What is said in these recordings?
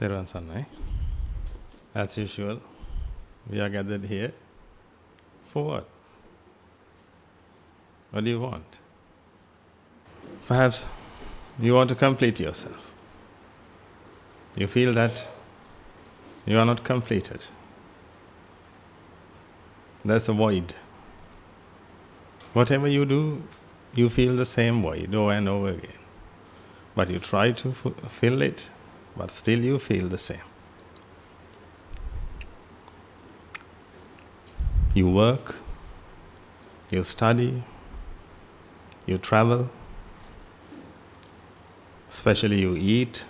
Theruvan Sannai. As usual, we are gathered here. For what? What do you want? Perhaps you want to complete yourself. You feel that you are not completed. There's a void. Whatever you do, you feel the same void over and over again. But you try to fill it, but still you feel the same. You work, you study, you travel, especially you eat.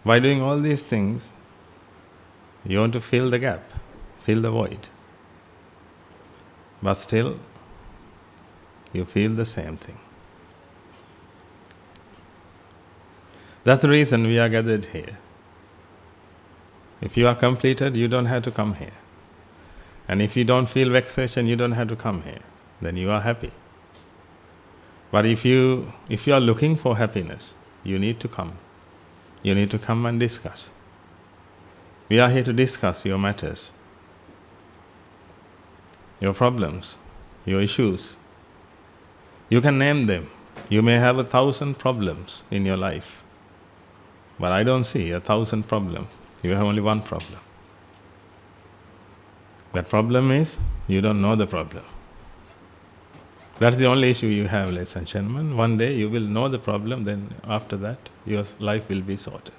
By doing all these things, you want to fill the gap, fill the void. But still, you feel the same thing. That's the reason we are gathered here. If you are completed, you don't have to come here. And if you don't feel vexation, you don't have to come here. Then you are happy. But if you are looking for happiness, you need to come. You need to come and discuss. We are here to discuss your matters, your problems, your issues. You can name them. You may have 1,000 problems in your life. But I don't see 1,000 problems. You have only one problem. That problem is, you don't know the problem. That's the only issue you have, ladies and gentlemen. One day you will know the problem, then after that, your life will be sorted.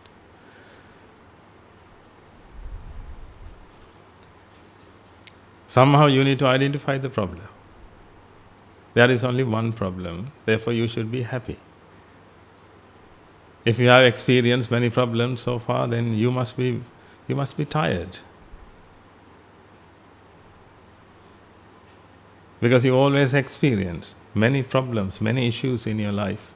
Somehow you need to identify the problem. There is only one problem, therefore you should be happy. If you have experienced many problems so far, then you must be tired. Because you always experience many problems, many issues in your life.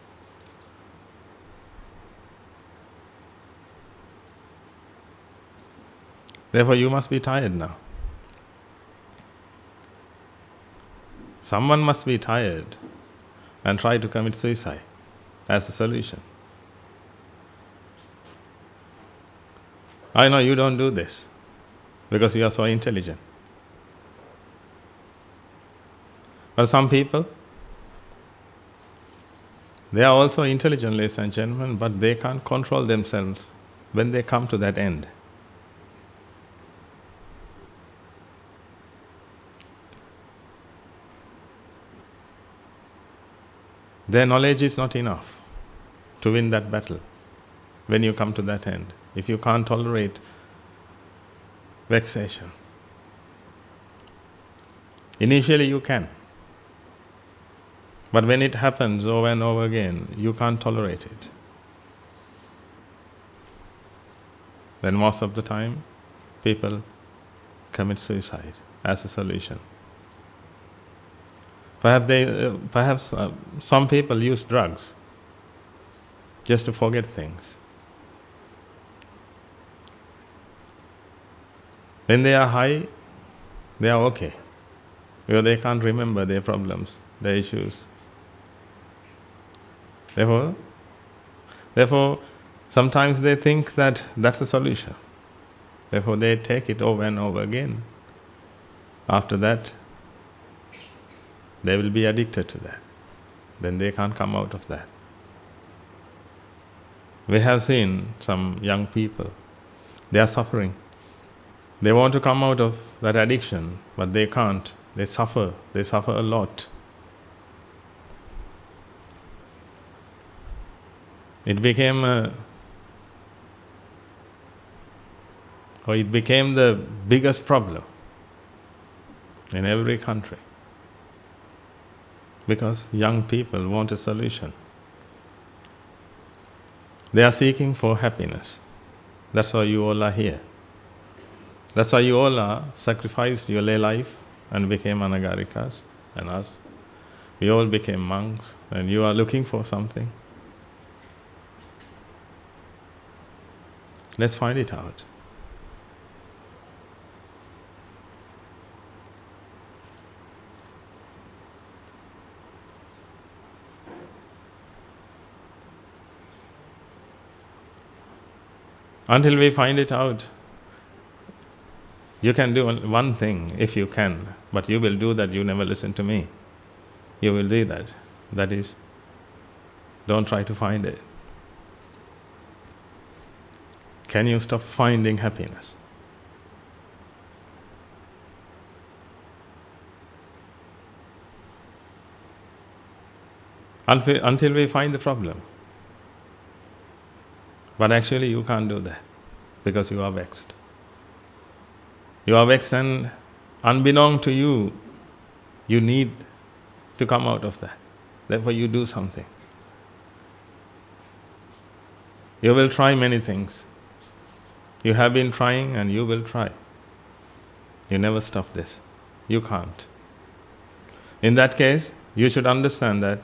Therefore you must be tired now. Someone must be tired and try to commit suicide as a solution. I know you don't do this because you are so intelligent. But some people, they are also intelligent, ladies and gentlemen, but they can't control themselves when they come to that end. Their knowledge is not enough to win that battle when you come to that end. If you can't tolerate vexation. Initially you can. But when it happens over and over again, you can't tolerate it. Then most of the time, people commit suicide as a solution. Perhaps some people use drugs just to forget things. When they are high, they are okay, because they can't remember their problems, their issues. Therefore, sometimes they think that that's a solution. Therefore, they take it over and over again. After that, they will be addicted to that. Then they can't come out of that. We have seen some young people, they are suffering. They want to come out of that addiction, but they can't. They suffer a lot. It became the biggest problem in every country. Because young people want a solution. They are seeking for happiness. That's why you all are here. That's why you all are sacrificed your life and became anagarikas, and us. We all became monks, and you are looking for something. Let's find it out. Until we find it out, you can do one thing if you can, but you will do that, you never listen to me. You will do that. That is, don't try to find it. Can you stop finding happiness? Until we find the problem. But actually you can't do that because you are vexed. You are vexed, and unbeknown to you, you need to come out of that. Therefore you do something. You will try many things. You have been trying and you will try. You never stop this. You can't. In that case, you should understand that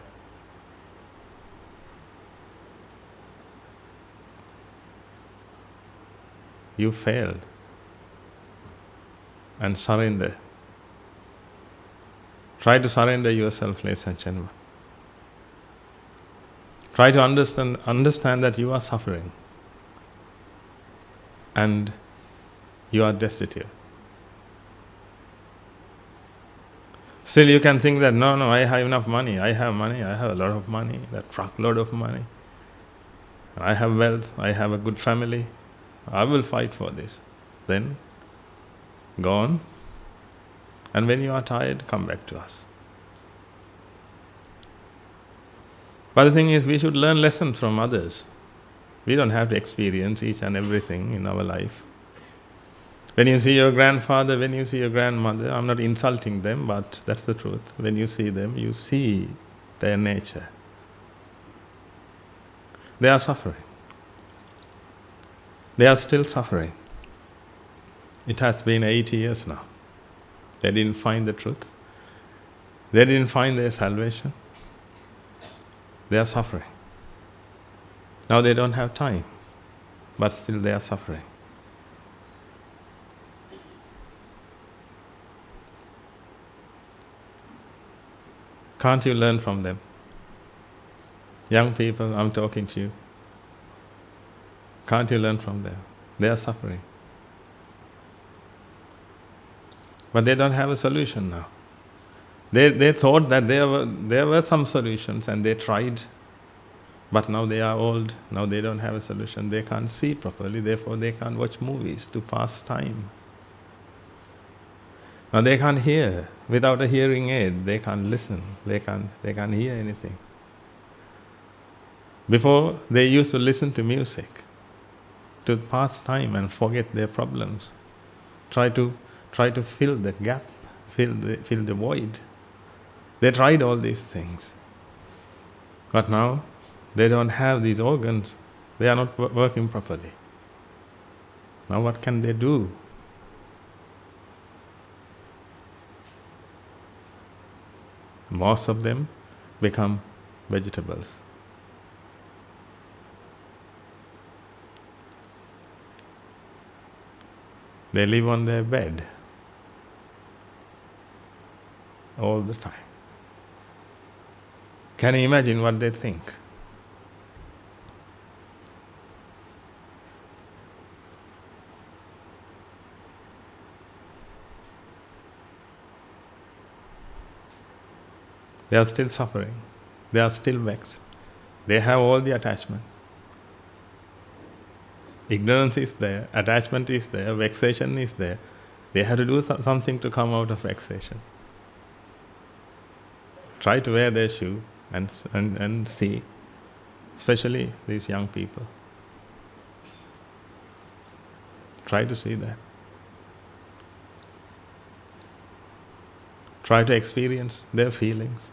you failed, and surrender. Try to surrender yourself, ladies and gentlemen. Try to understand that you are suffering and you are destitute. Still you can think that, no, I have enough money, I have a lot of money, a truckload of money. I have wealth, I have a good family, I will fight for this. Then, go on. And when you are tired, come back to us. But the thing is, we should learn lessons from others. We don't have to experience each and everything in our life. When you see your grandfather, when you see your grandmother, I'm not insulting them, but that's the truth. When you see them, you see their nature. They are suffering. They are still suffering. It has been 80 years now. They didn't find the truth. They didn't find their salvation. They are suffering. Now they don't have time, but still they are suffering. Can't you learn from them? Young people, I'm talking to you. Can't you learn from them? They are suffering. But they don't have a solution now. They thought that there were some solutions and they tried, but now they are old, now they don't have a solution. They can't see properly, therefore they can't watch movies to pass time. Now they can't hear. Without a hearing aid, they can't listen. They can't hear anything. Before, they used to listen to music to pass time and forget their problems. Try to fill the gap, fill the void. They tried all these things. But now, they don't have these organs. They are not working properly. Now what can they do? Most of them become vegetables. They live on their bed all the time. Can you imagine what they think? They are still suffering. They are still vexed. They have all the attachment. Ignorance is there, attachment is there, vexation is there. They have to do something to come out of vexation. Try to wear their shoe and see, especially these young people. Try to see that. Try to experience their feelings.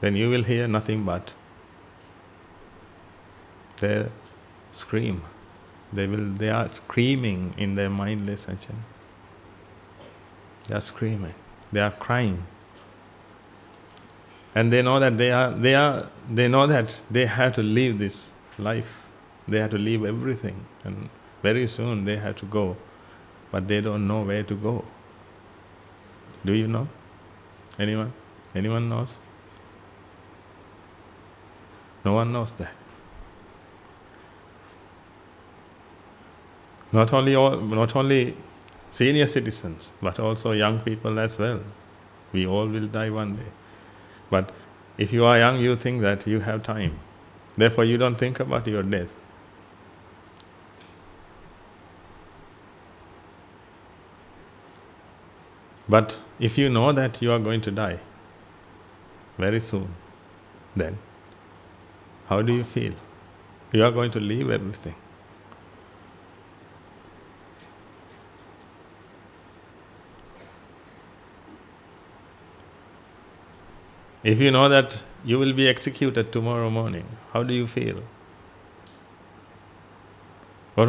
Then you will hear nothing but their scream. They are screaming in their mindless attention. They are screaming. They are crying. And they know that they know that they have to leave this life. They have to leave everything. And very soon they have to go. But they don't know where to go. Do you know? Anyone? Anyone knows? No one knows that. Not only senior citizens, but also young people as well. We all will die one day. But if you are young, you think that you have time. Therefore, you don't think about your death. But if you know that you are going to die very soon, then how do you feel? You are going to leave everything. If you know that you will be executed tomorrow morning, how do you feel? What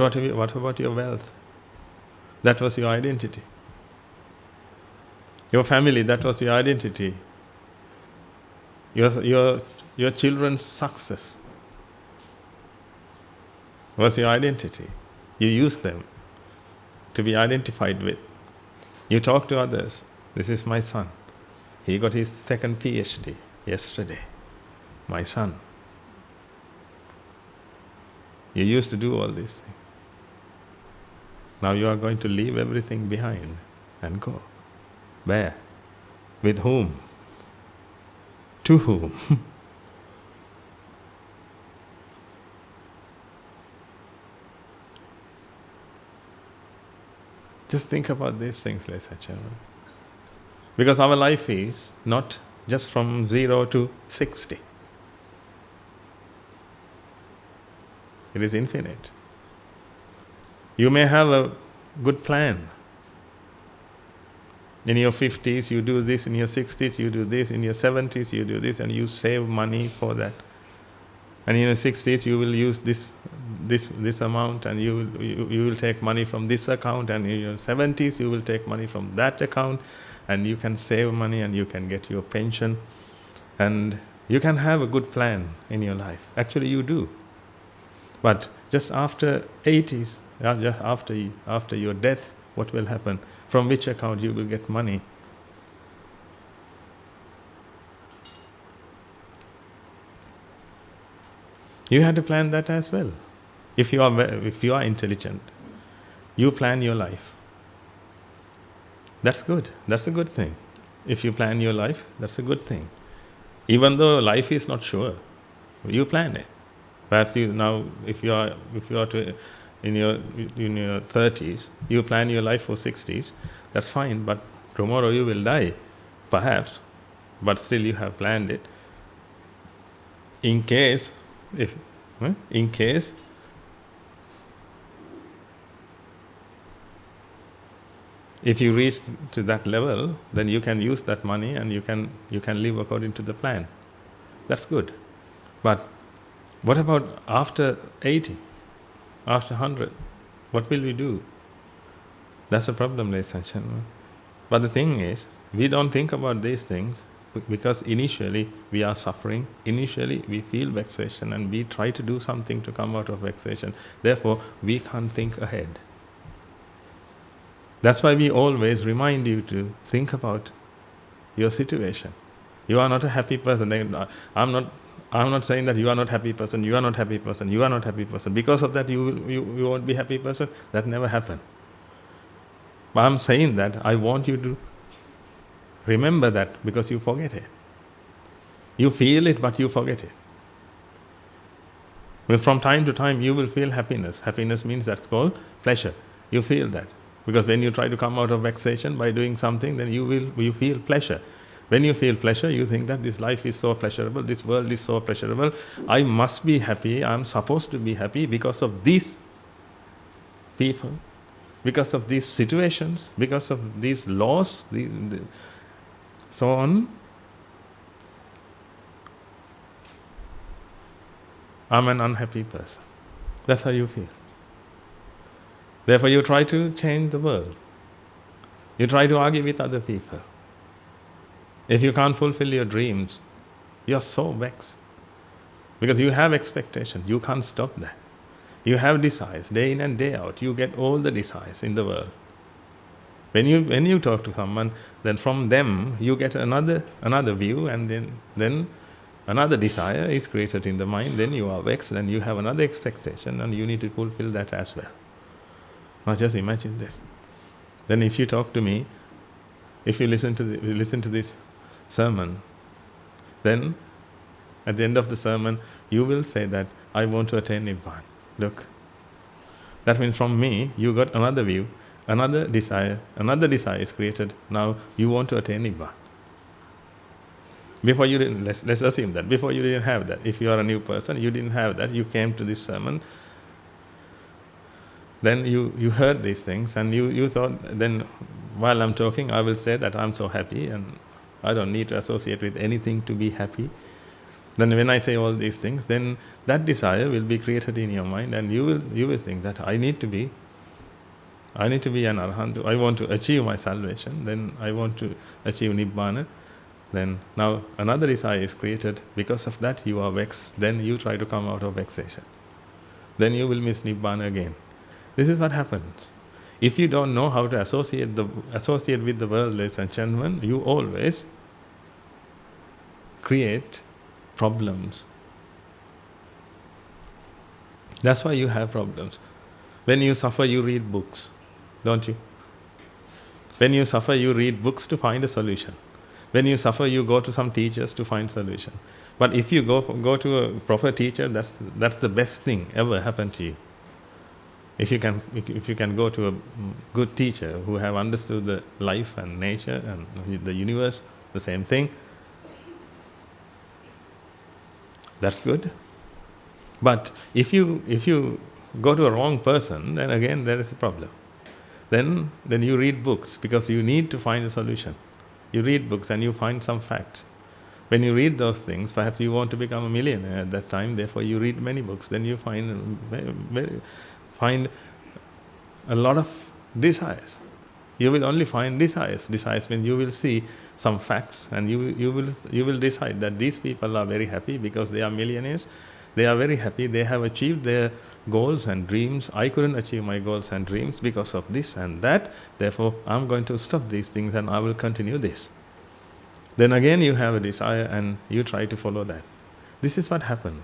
about your wealth? That was your identity. Your family, that was your identity. Your children's success was your identity. You used them to be identified with. You talk to others. This is my son. He got his second PhD yesterday. My son. You used to do all these things. Now you are going to leave everything behind and go. Where? With whom? To whom? Just think about these things, ladies and gentlemen. Because our life is not just from 0 to 60. It is infinite. You may have a good plan. In your 50s, you do this. In your 60s, you do this. In your 70s, you do this, and you save money for that. And in your 60s, you will use this amount, and you will take money from this account. And in your 70s, you will take money from that account, and you can save money, and you can get your pension, and you can have a good plan in your life. Actually, you do. But just after 80s, just after your death, what will happen? From which account you will get money? You have to plan that as well. If you are intelligent, you plan your life. That's good. That's a good thing. If you plan your life, that's a good thing. Even though life is not sure, you plan it. Perhaps if you are in your 30s, you plan your life for 60s. That's fine. But tomorrow you will die, perhaps. But still, you have planned it. In case if you reach to that level, then you can use that money and you can live according to the plan. That's good. But what about after 80, after 100? What will we do? That's the problem, ladies and gentlemen. But the thing is, we don't think about these things because initially we are suffering, initially we feel vexation, and we try to do something to come out of vexation. Therefore, we can't think ahead. That's why we always remind you to think about your situation. You are not a happy person. I'm not saying that you are not happy person, you are not happy person, you are not happy person. Because of that you won't be happy person. That never happened. But I'm saying that I want you to remember that because you forget it. You feel it, but you forget it. But from time to time you will feel happiness. Happiness means that's called pleasure. You feel that. Because when you try to come out of vexation by doing something, then you feel pleasure. When you feel pleasure, you think that this life is so pleasurable, this world is so pleasurable, I must be happy, I'm supposed to be happy because of these people, because of these situations, because of these laws, so on. I'm an unhappy person. That's how you feel. Therefore, you try to change the world. You try to argue with other people. If you can't fulfill your dreams, you're so vexed. Because you have expectations, you can't stop that. You have desires, day in and day out. You get all the desires in the world. When you talk to someone, then from them you get another view, and then another desire is created in the mind. Then you are vexed, and you have another expectation, and you need to fulfill that as well. Now just imagine this. Then if you talk to me, if you listen to this sermon, then at the end of the sermon, you will say that, I want to attain Nibbana. Look, that means from me, you got another view, another desire is created. Now you want to attain Nibbana. Before you didn't, let's assume that, before you didn't have that. If you are a new person, you didn't have that, you came to this sermon, then you heard these things, and you thought, then while I'm talking, I will say that I'm so happy, and I don't need to associate with anything to be happy. Then when I say all these things, then that desire will be created in your mind, and you will think that I need to be an arahant, I want to achieve my salvation, then I want to achieve Nibbana. Then now another desire is created. Because of that you are vexed. Then you try to come out of vexation. Then you will miss Nibbana again. This is what happens. If you don't know how to associate with the world, ladies and gentlemen, you always create problems. That's why you have problems. When you suffer, you read books, don't you? When you suffer, you read books to find a solution. When you suffer, you go to some teachers to find solution. But if you go to a proper teacher, that's the best thing ever happened to you. If you can go to a good teacher who have understood the life and nature and the universe, the same thing, that's good. But if you go to a wrong person, then again there is a problem. Then you read books because you need to find a solution. You read books and you find some facts. When you read those things, perhaps you want to become a millionaire at that time, therefore you read many books. Then you find a lot of desires. You will only find desires. Desires when you will see some facts, and you will decide that these people are very happy because they are millionaires. They are very happy. They have achieved their goals and dreams. I couldn't achieve my goals and dreams because of this and that. Therefore, I'm going to stop these things and I will continue this. Then again you have a desire and you try to follow that. This is what happens.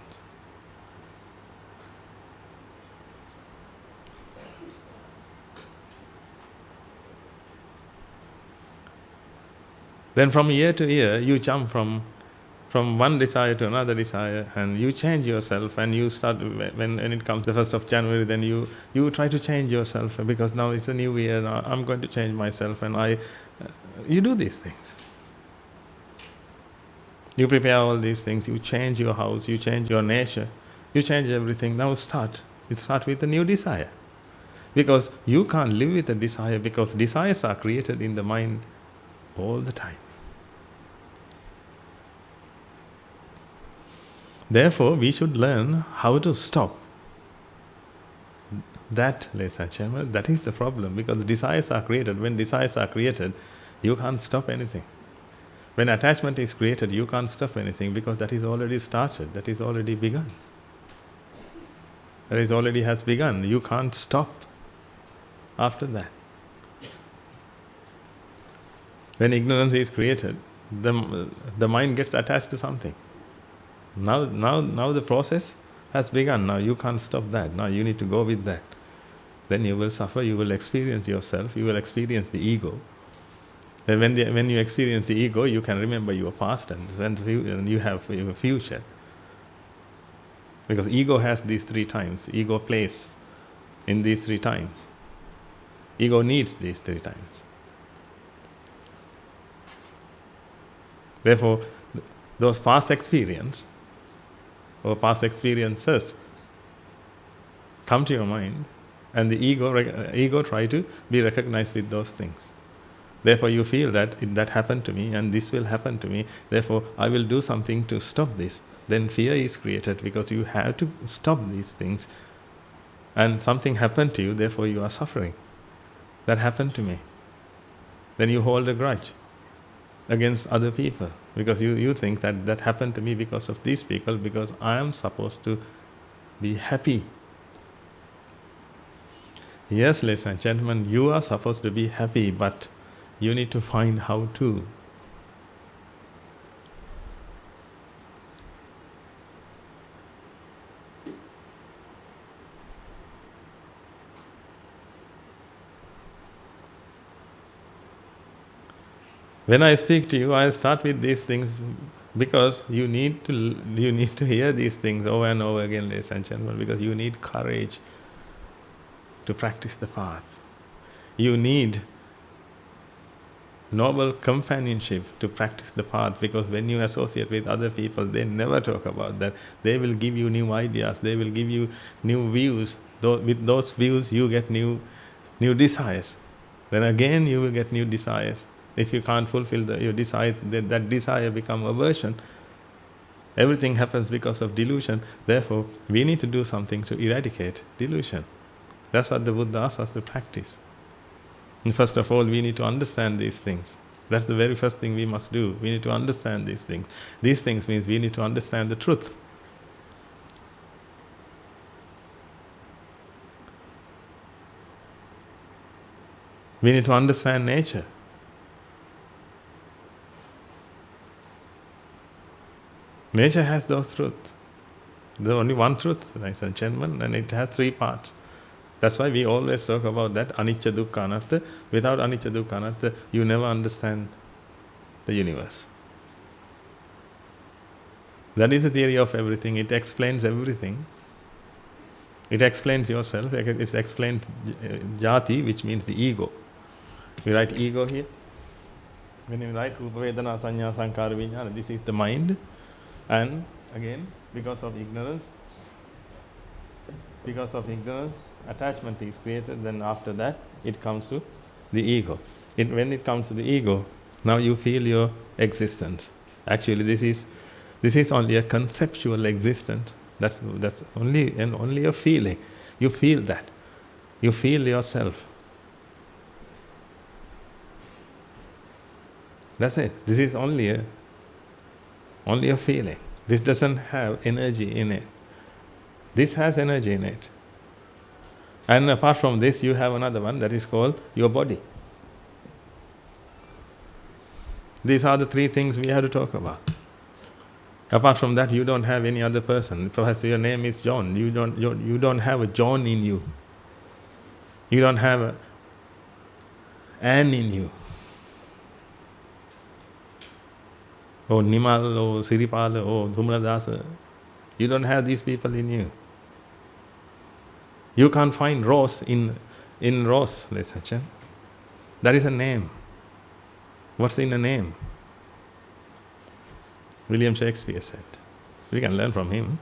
Then from year to year, you jump from one desire to another desire, and you change yourself, and you start, when it comes the 1st of January, then you try to change yourself, because now it's a new year, now I'm going to change myself, and you do these things. You prepare all these things, you change your house, you change your nature, you change everything. Now start with a new desire. Because you can't live with a desire, because desires are created in the mind all the time. Therefore, we should learn how to stop that, ladies and gentlemen. That is the problem, because desires are created. When desires are created, you can't stop anything. When attachment is created, you can't stop anything, because that is already started, that is already begun. That is already has begun. You can't stop after that. When ignorance is created, the mind gets attached to something. Now the process has begun. Now you can't stop that. Now you need to go with that. Then you will suffer. You will experience yourself. You will experience the ego. Then when you experience the ego, you can remember your past and you have your future. Because ego has these 3 times. Ego plays in these 3 times. Ego needs these 3 times. Therefore, those past experience or past experiences come to your mind, and the ego try to be recognized with those things. Therefore, you feel that that happened to me, and this will happen to me. Therefore, I will do something to stop this. Then fear is created, because you have to stop these things. And something happened to you, therefore you are suffering. That happened to me. Then you hold a grudge against other people, because you think that happened to me because of these people, because I am supposed to be happy. Yes, ladies and gentlemen, you are supposed to be happy, but you need to find how to. When I speak to you, I start with these things because you need to hear these things over and over again, ladies and gentlemen, because you need courage to practice the path. You need noble companionship to practice the path, because when you associate with other people, they never talk about that. They will give you new ideas, they will give you new views. With those views you get new desires. Then again you will get new desires. If you can't fulfill your desire, then that desire becomes aversion. Everything happens because of delusion. Therefore, we need to do something to eradicate delusion. That's what the Buddha asks us to practice. And first of all, we need to understand these things. That's the very first thing we must do. We need to understand these things. These things means we need to understand the truth. We need to understand nature. Nature has those truths. There's only one truth, ladies and gentlemen, and it has three parts. That's why we always talk about that anicca dukkha anatta. Without anicca dukkha anatta, you never understand the universe. That is the theory of everything. It explains everything. It explains yourself. It explains jati, which means the ego. You write ego here. When you write rupa vedana sanya sankara vijnana, this is the mind. And again, because of ignorance, attachment is created. Then after that, it comes to the ego. When it comes to the ego, now you feel your existence. Actually, this is only a conceptual existence. That's only a feeling. You feel that. You feel yourself. That's it. This is only a feeling. This doesn't have energy in it. This has energy in it. And apart from this, you have another one that is called your body. These are the three things we have to talk about. Apart from that, you don't have any other person. Perhaps your name is John. You don't have a John in you. You don't have a Anne in you. Or Nimal, or Siripala, or Dhumradasa. You don't have these people in you. You can't find Rose in Rose, ladies and gentlemen. That is a name. What's in a name? William Shakespeare said. We can learn from him.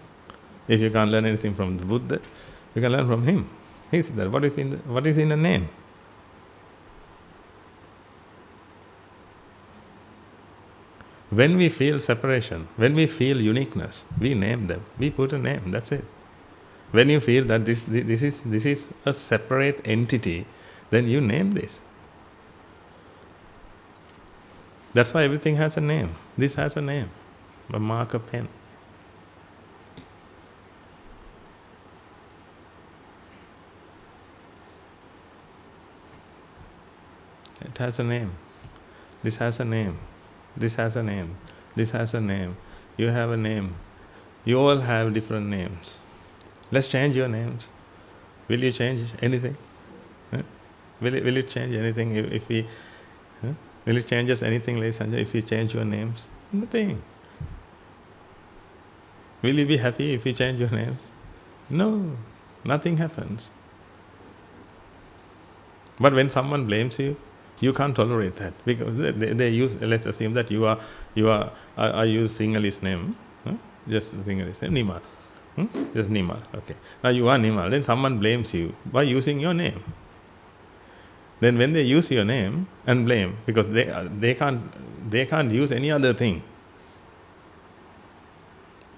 If you can't learn anything from the Buddha, you can learn from him. He said that. What is in a name? When we feel separation, when we feel uniqueness, we name them. We put a name. That's it. When you feel that this is a separate entity, then you name this. That's why everything has a name. This has a name. A marker pen. It has a name. This has a name. This has a name. This has a name. You have a name. You all have different names. Let's change your names. Will you change anything? Huh? Will it change anything if we... Huh? Will it change us anything, ladies and gentlemen, if we change your names? Nothing. Will you be happy if we change your names? No. Nothing happens. But when someone blames you, you can't tolerate that, because they use. Let's assume that I use Sinhalese name, just Sinhalese name, Nimal, just Nimal. Okay. Now you are Nimal. Then someone blames you by using your name. Then when they use your name and blame, because they can't use any other thing.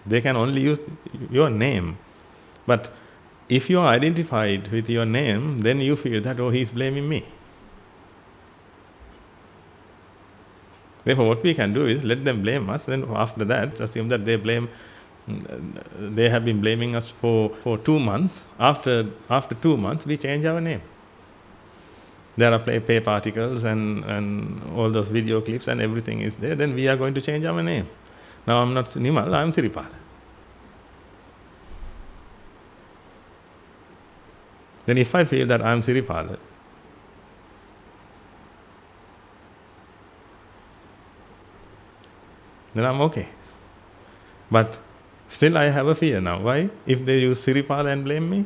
They can only use your name. But if you are identified with your name, then you feel that, oh, he's blaming me. Therefore, what we can do is let them blame us, then after that, assume that they have been blaming us for 2 months. After 2 months, we change our name. There are play particles and all those video clips and everything is there. Then we are going to change our name. Now I'm not Nimal, I'm Siripala. Then if I feel that I'm Siripala, then I'm okay. But still I have a fear now. Why? If they use Siripala and blame me,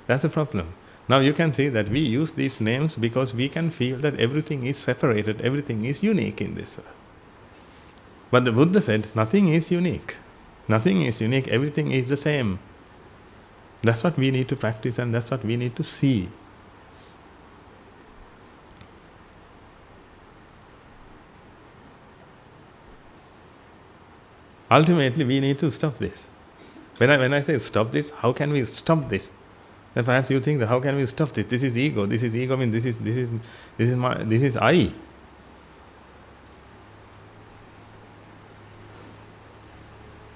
that's a problem. Now you can see that we use these names because we can feel that everything is separated, everything is unique in this world. But the Buddha said, nothing is unique. Nothing is unique, everything is the same. That's what we need to practice, and that's what we need to see. Ultimately, we need to stop this. When I say stop this, how can we stop this? Then perhaps you think that how can we stop this? This is ego. This is ego. I mean, this is I.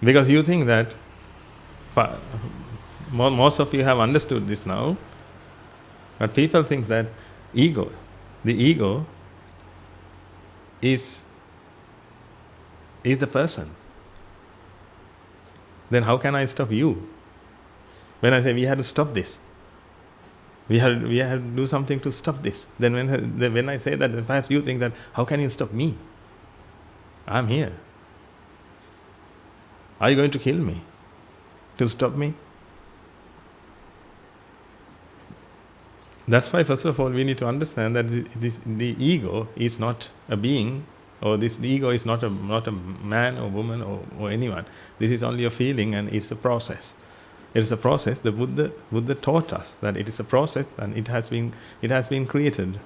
Because you think that most of you have understood this now, but people think that the ego is the person. Then how can I stop you? When I say we have to stop this, we have to do something to stop this. Then when I say that, then perhaps you think that how can you stop me? I'm here. Are you going to kill me to stop me? That's why, first of all, we need to understand that the ego is not a being, or the ego is not a man or woman or anyone. This is only a feeling, and it's a process. It is a process. The Buddha taught us that it is a process, and it has been created.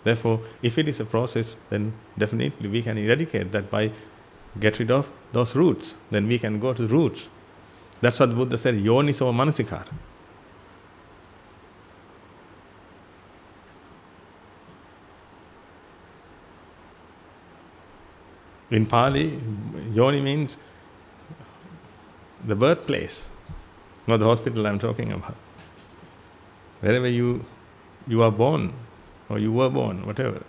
Therefore, if it is a process, then definitely we can eradicate that by get rid of those roots. Then we can go to the roots. That's what the Buddha said, yoniso manasikara. In Pali, yoni means the birthplace, not the hospital I'm talking about. Wherever you are born, or you were born, whatever.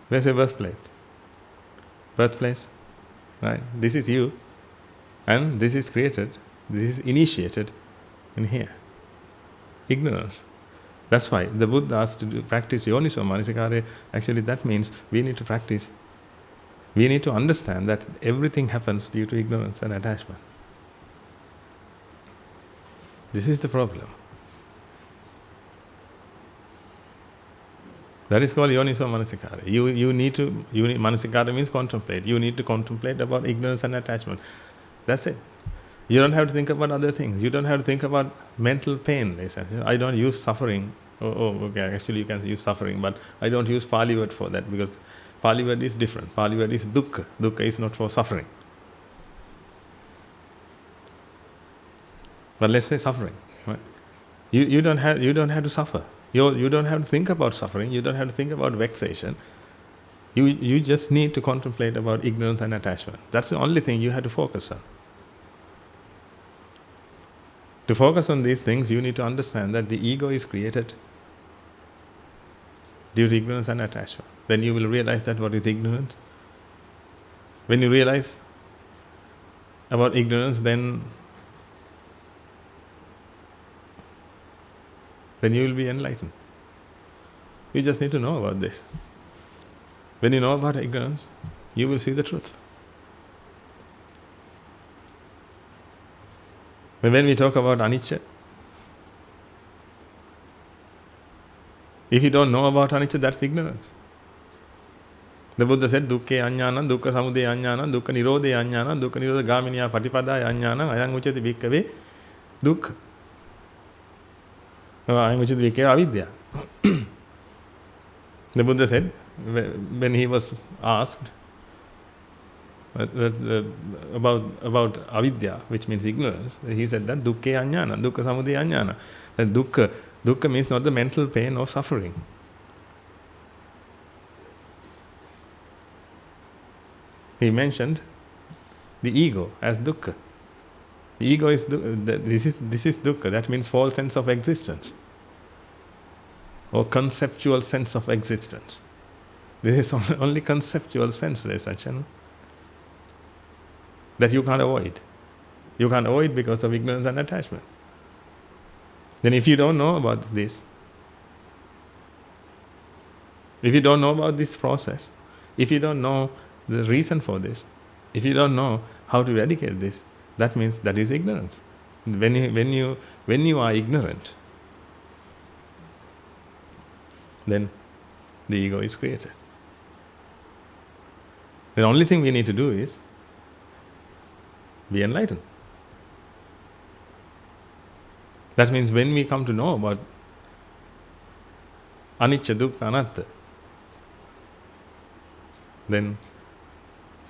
Where's your birthplace? Birthplace, right? This is you, and this is created, this is initiated in here. Ignorance. That's why the Buddha asked to practice yoniso manasikara. Actually, that means we need to practice. We need to understand that everything happens due to ignorance and attachment. This is the problem. That is called yoniso manasikara. Manasikara means contemplate. You need to contemplate about ignorance and attachment. That's it. You don't have to think about other things. You don't have to think about mental pain. I don't use suffering. Okay, actually you can use suffering, but I don't use Pali word for that, because Pali word is different. Pali word is dukkha. Dukkha is not for suffering. But let's say suffering. Right? You don't have to suffer. You don't have to think about suffering. You don't have to think about vexation. You just need to contemplate about ignorance and attachment. That's the only thing you have to focus on. To focus on these things, you need to understand that the ego is created due to ignorance and attachment. Then you will realize that what is ignorance. When you realize about ignorance, then you will be enlightened. You just need to know about this. When you know about ignorance, you will see the truth. When we talk about anicca, if you don't know about anicca, that's ignorance. The Buddha said, dukkhe aññānaṁ, dukkha samudaya aññānaṁ, dukkha nirodhe aññānaṁ, dukkha nirodha gāminyā patipadāya aññānaṁ, ayam uccati bhikkhave dukkha. Ayam uccati bhikkhave avidya. The Buddha said, when he was asked about avidya, which means ignorance, he said that dukkhe aññānaṁ, dukkha samudaya aññānaṁ. That dukkha means not the mental pain or suffering. He mentioned the ego as dukkha. The ego is this is dukkha. That means false sense of existence, or conceptual sense of existence. This is only conceptual sense, Sachin, that you can't avoid. You can't avoid because of ignorance and attachment. Then if you don't know about this, If you don't know about this process, if you don't know the reason for this, if you don't know how to eradicate this, that means that is ignorance. When you are ignorant, then the ego is created. The only thing we need to do is be enlightened. That means when we come to know about anicca, dukkha, anatta, then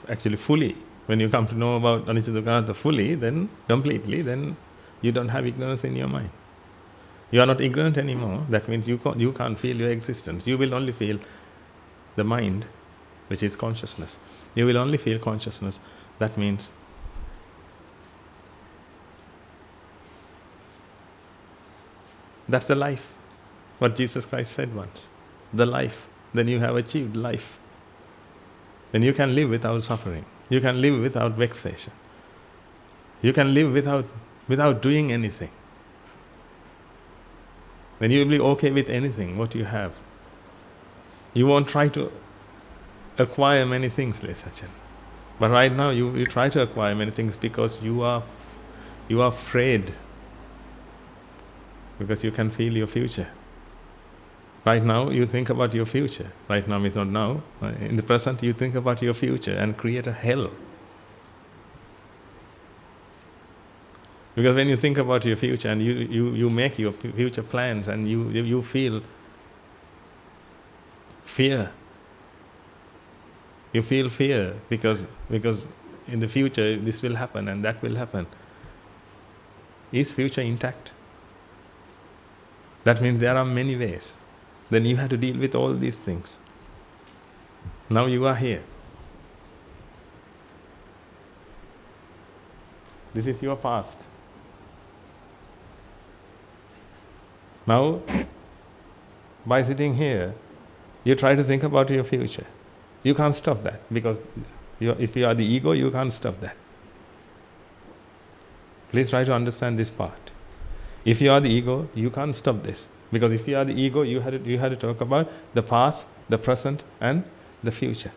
actually fully, when you come to know about anicca, dukkha, anatta fully, then completely, then you don't have ignorance in your mind. You are not ignorant anymore. That means you can't feel your existence. You will only feel the mind, which is consciousness. You will only feel consciousness. That means that's the life. What Jesus Christ said once. The life. Then you have achieved life. Then you can live without suffering. You can live without vexation. You can live without doing anything. Then you will be okay with anything, what you have. You won't try to acquire many things, Lesachan. But right now you try to acquire many things because you are afraid. Because you can feel your future. Right now you think about your future. Right now means not now. In the present you think about your future and create a hell. Because when you think about your future and you make your future plans and you feel fear. You feel fear because in the future this will happen and that will happen. Is future intact? That means there are many ways. Then you have to deal with all these things. Now you are here. This is your past. Now, by sitting here, you try to think about your future. You can't stop that because if you are the ego, you can't stop that. Please try to understand this part. If you are the ego, you can't stop this. Because if you are the ego, you had to talk about the past, the present, and the future.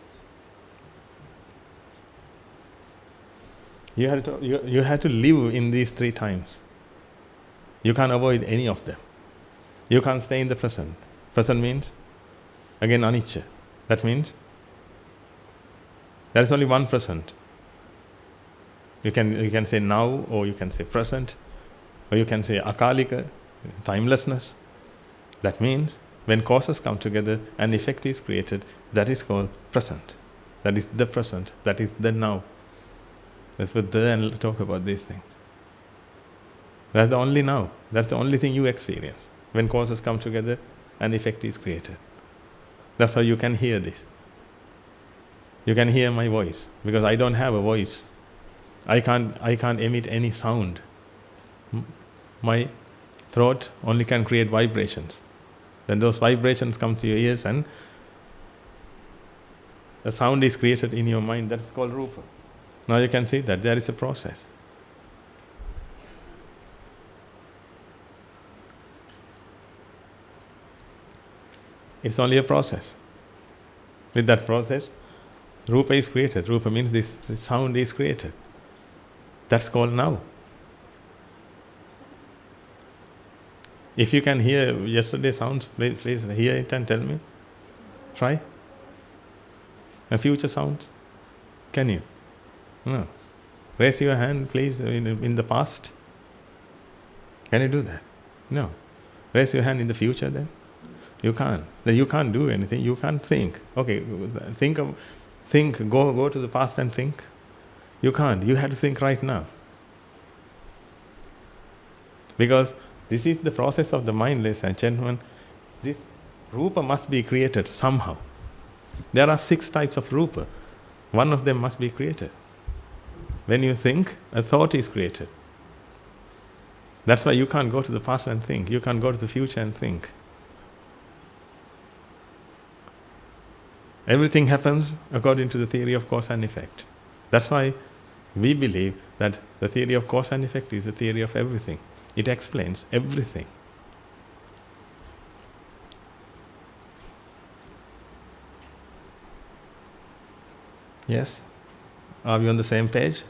You had to live in these three times. You can't avoid any of them. You can't stay in the present. Present means, again, anicca. That means there is only one present. You can say now, or you can say present, or you can say akalika, timelessness. That means when causes come together and effect is created, that is called present. That is the present. That is the now. Let's put the and talk about these things. That's the only now. That's the only thing you experience. When causes come together and effect is created. That's how you can hear this. You can hear my voice because I don't have a voice. I can't emit any sound. My throat only can create vibrations. Then those vibrations come to your ears and the sound is created in your mind. That's called rupa. Now you can see that there is a process. It's only a process. With that process, rupa is created. Rupa means this sound is created. That's called now. If you can hear yesterday's sounds, please hear it and tell me. Try. And future sounds. Can you? No. Raise your hand, please, in the past. Can you do that? No. Raise your hand in the future then. You can't. Then you can't do anything. You can't think. Okay, think. Go to the past and think. You can't. You have to think right now. Because this is the process of the mind, ladies and gentlemen. This rupa must be created somehow. There are 6 types of rupa. One of them must be created. When you think, a thought is created. That's why you can't go to the past and think. You can't go to the future and think. Everything happens according to the theory of cause and effect. That's why we believe that the theory of cause and effect is the theory of everything. It explains everything. Yes? Are we on the same page?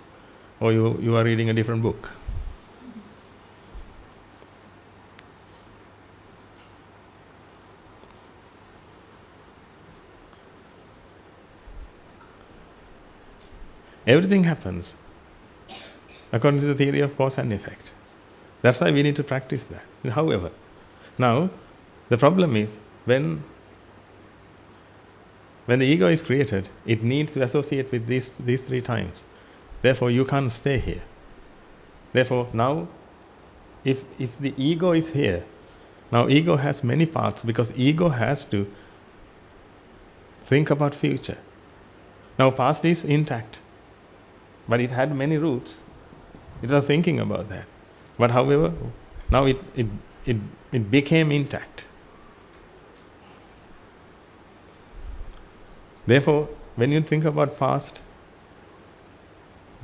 Or you are reading a different book? Everything happens according to the theory of cause and effect. That's why we need to practice that. However, now the problem is when the ego is created, it needs to associate with these 3 times. Therefore, you can't stay here. Therefore, now, if the ego is here, now ego has many parts because ego has to think about future. Now, past is intact, but it had many roots. It was thinking about that. But however, now it became intact. Therefore, when you think about past,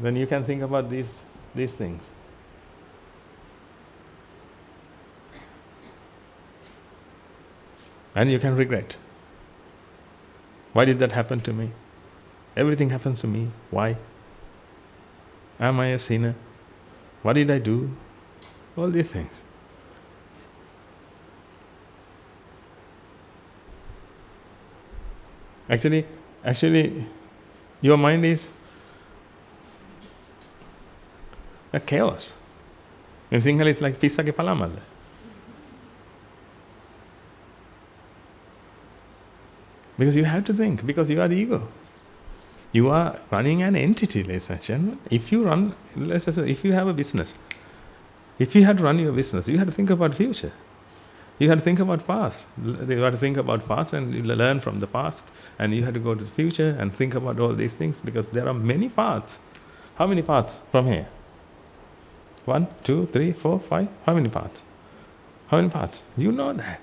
then you can think about these things. And you can regret. Why did that happen to me? Everything happens to me. Why? Am I a sinner? What did I do? All these things. Actually, your mind is a chaos. In Sinhala it's like pissage palamada. Because you have to think, because you are the ego. You are running an entity, ladies and gentlemen. If you run, let's say, if you have a business, if you had to run your business, you had to think about future. You had to think about past. You had to think about past and learn from the past. And you had to go to the future and think about all these things because there are many paths. How many paths from here? 1, 2, 3, 4, 5. How many paths? How many paths? You know that.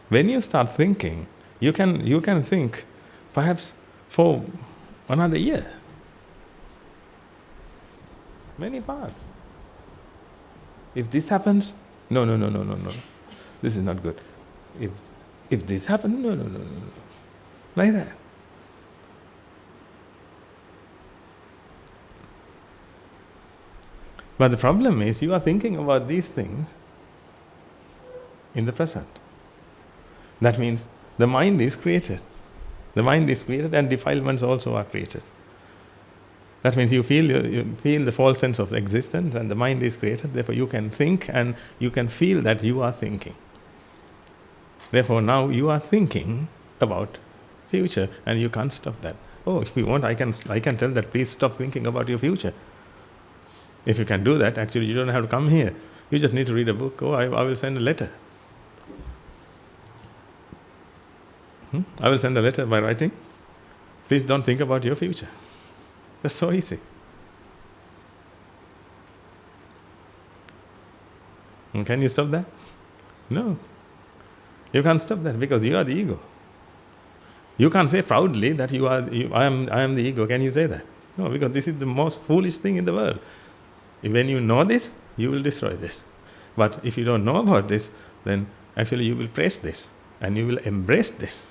When you start thinking, you can think perhaps for another year. Many paths. If this happens, no. This is not good. If this happens, no. Like that. But the problem is you are thinking about these things in the present. That means the mind is created. The mind is created and defilements also are created. That means you feel the false sense of existence and the mind is created. Therefore you can think and you can feel that you are thinking. Therefore now you are thinking about future and you can't stop that. Oh, if you want, I can tell that please stop thinking about your future. If you can do that, actually you don't have to come here. You just need to read a book. Oh, I will send a letter. I will send a letter by writing. Please don't think about your future. That's so easy. And can you stop that? No. You can't stop that because you are the ego. You can't say proudly that I am the ego. Can you say that? No, because this is the most foolish thing in the world. When you know this, you will destroy this. But if you don't know about this, then actually you will praise this and you will embrace this.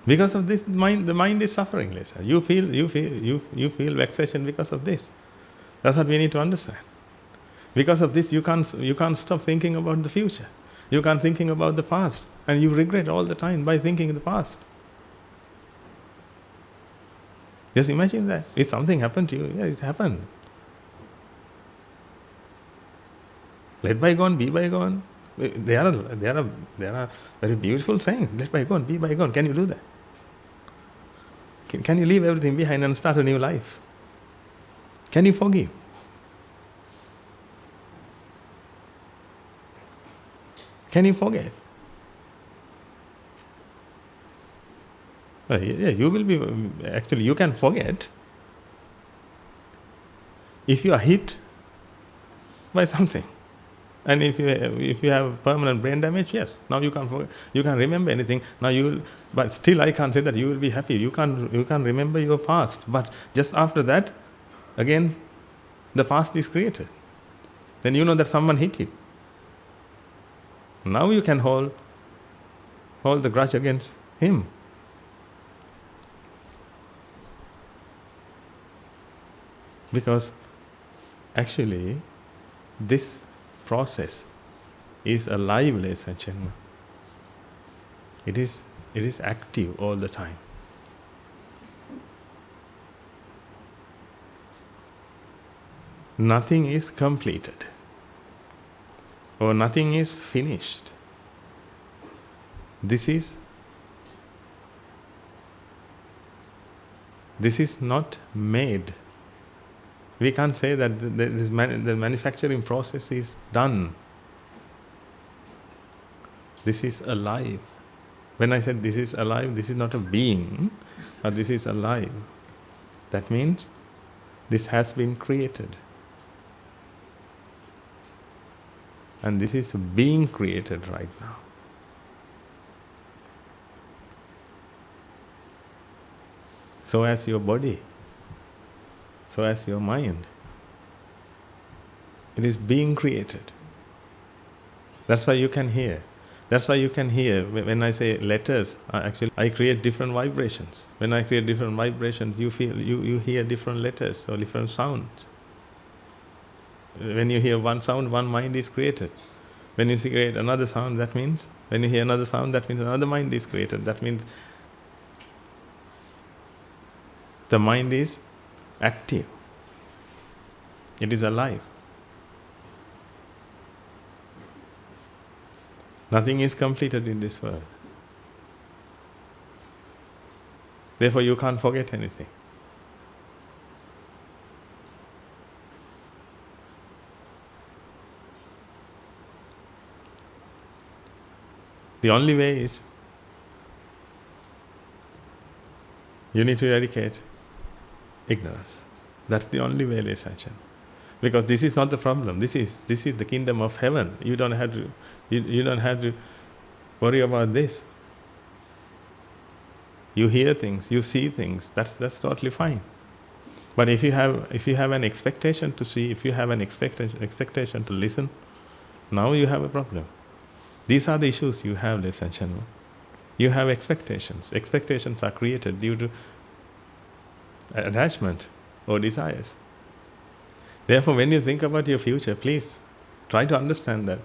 Because of this, the mind is suffering, Lisa. You feel vexation because of this. That's what we need to understand. Because of this, you can't stop thinking about the future. You can't thinking about the past, and you regret all the time by thinking in the past. Just imagine that. If something happened to you, yeah, it happened. Let bygone be bygone. There are very beautiful sayings. Let bygone be bygone. Can you do that? Can you leave everything behind and start a new life? Can you forgive? Can you forget? Yeah, you will be, actually you can forget if you are hit by something. And if you have permanent brain damage, yes, now you can't remember anything. Now but still I can't say that you will be happy. You can't remember your past. But just after that, again, the past is created. Then you know that someone hit you. Now you can hold the grudge against him. Because actually, this process is alive, ladies and gentlemen. It is active all the time. Nothing is completed, or nothing is finished. This is not made. We can't say that the manufacturing process is done. This is alive. When I said this is alive, this is not a being, but this is alive. That means this has been created. And this is being created right now. So as your body, so as your mind, it is being created. That's why you can hear. That's why you can hear when I say letters. Actually, I create different vibrations. When I create different vibrations, you hear different letters or different sounds. When you hear one sound, one mind is created. When you create another sound, that means when you hear another sound, that means another mind is created. That means the mind is active. It is alive. Nothing is completed in this world. Therefore, you can't forget anything. The only way is you need to eradicate ignorance. That's the only way, ladies and gentlemen. Because this is not the problem. This is the kingdom of heaven. You don't have to worry about this. You hear things, you see things. That's totally fine. But if you have an expectation to see, if you have an expectation to listen, now you have a problem. These are the issues you have, ladies and gentlemen. You have expectations. Expectations are created due to attachment or desires. Therefore, when you think about your future, please try to understand that.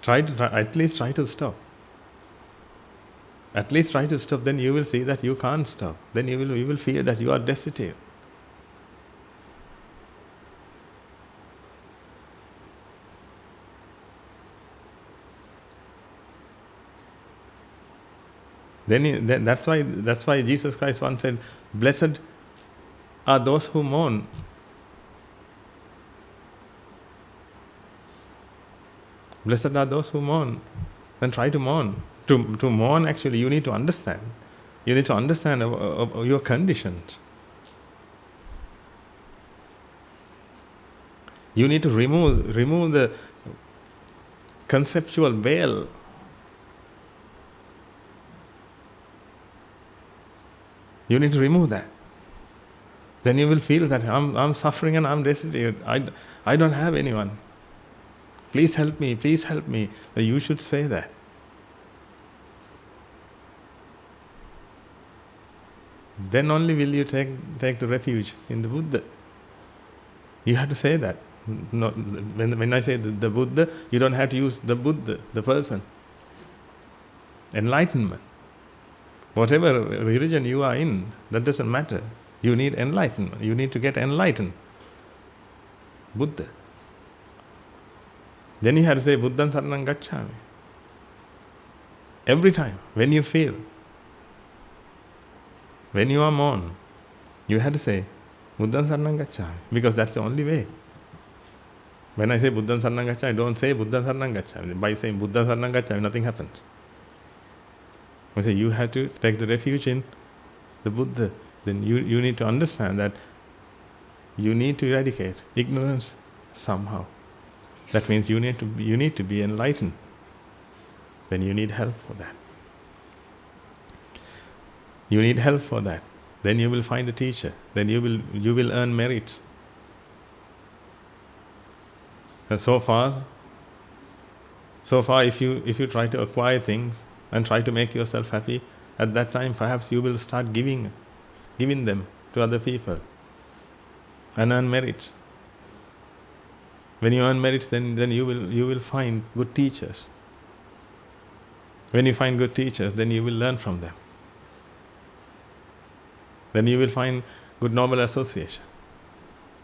At least try to stop. At least try to stop. Then you will see that you can't stop. Then you will feel that you are destitute. Then that's why Jesus Christ once said, "Blessed are those who mourn." Blessed are those who mourn. Then try to mourn. To mourn, actually, you need to understand. You need to understand your conditions. You need to remove the conceptual veil. You need to remove that. Then you will feel that I'm suffering and I'm destitute. I don't have anyone. Please help me, please help me. You should say that. Then only will you take the refuge in the Buddha. You have to say that. No, when I say the Buddha, you don't have to use the Buddha, the person. Enlightenment. Whatever religion you are in, that doesn't matter. You need enlightenment. You need to get enlightened. Buddha. Then you have to say, Buddhaṃ saranam gacchāmi. Every time, when you feel, when you are mourn, you have to say, Buddhaṃ saranam gacchāmi. Because that's the only way. When I say Buddhaṃ saranam gacchāmi, I don't say Buddhaṃ saranam gacchāmi. By saying Buddhaṃ saranam gacchāmi, nothing happens. I say you have to take the refuge in the Buddha. Then you need to understand that you need to eradicate ignorance somehow. That means you need to be enlightened. Then you need help for that. You need help for that. Then you will find a teacher. Then you will earn merits. And so far, if you try to acquire things and try to make yourself happy, at that time perhaps you will start giving them to other people and earn merits. When you earn merits, then you will find good teachers. When you find good teachers, then you will learn from them. Then you will find good noble association.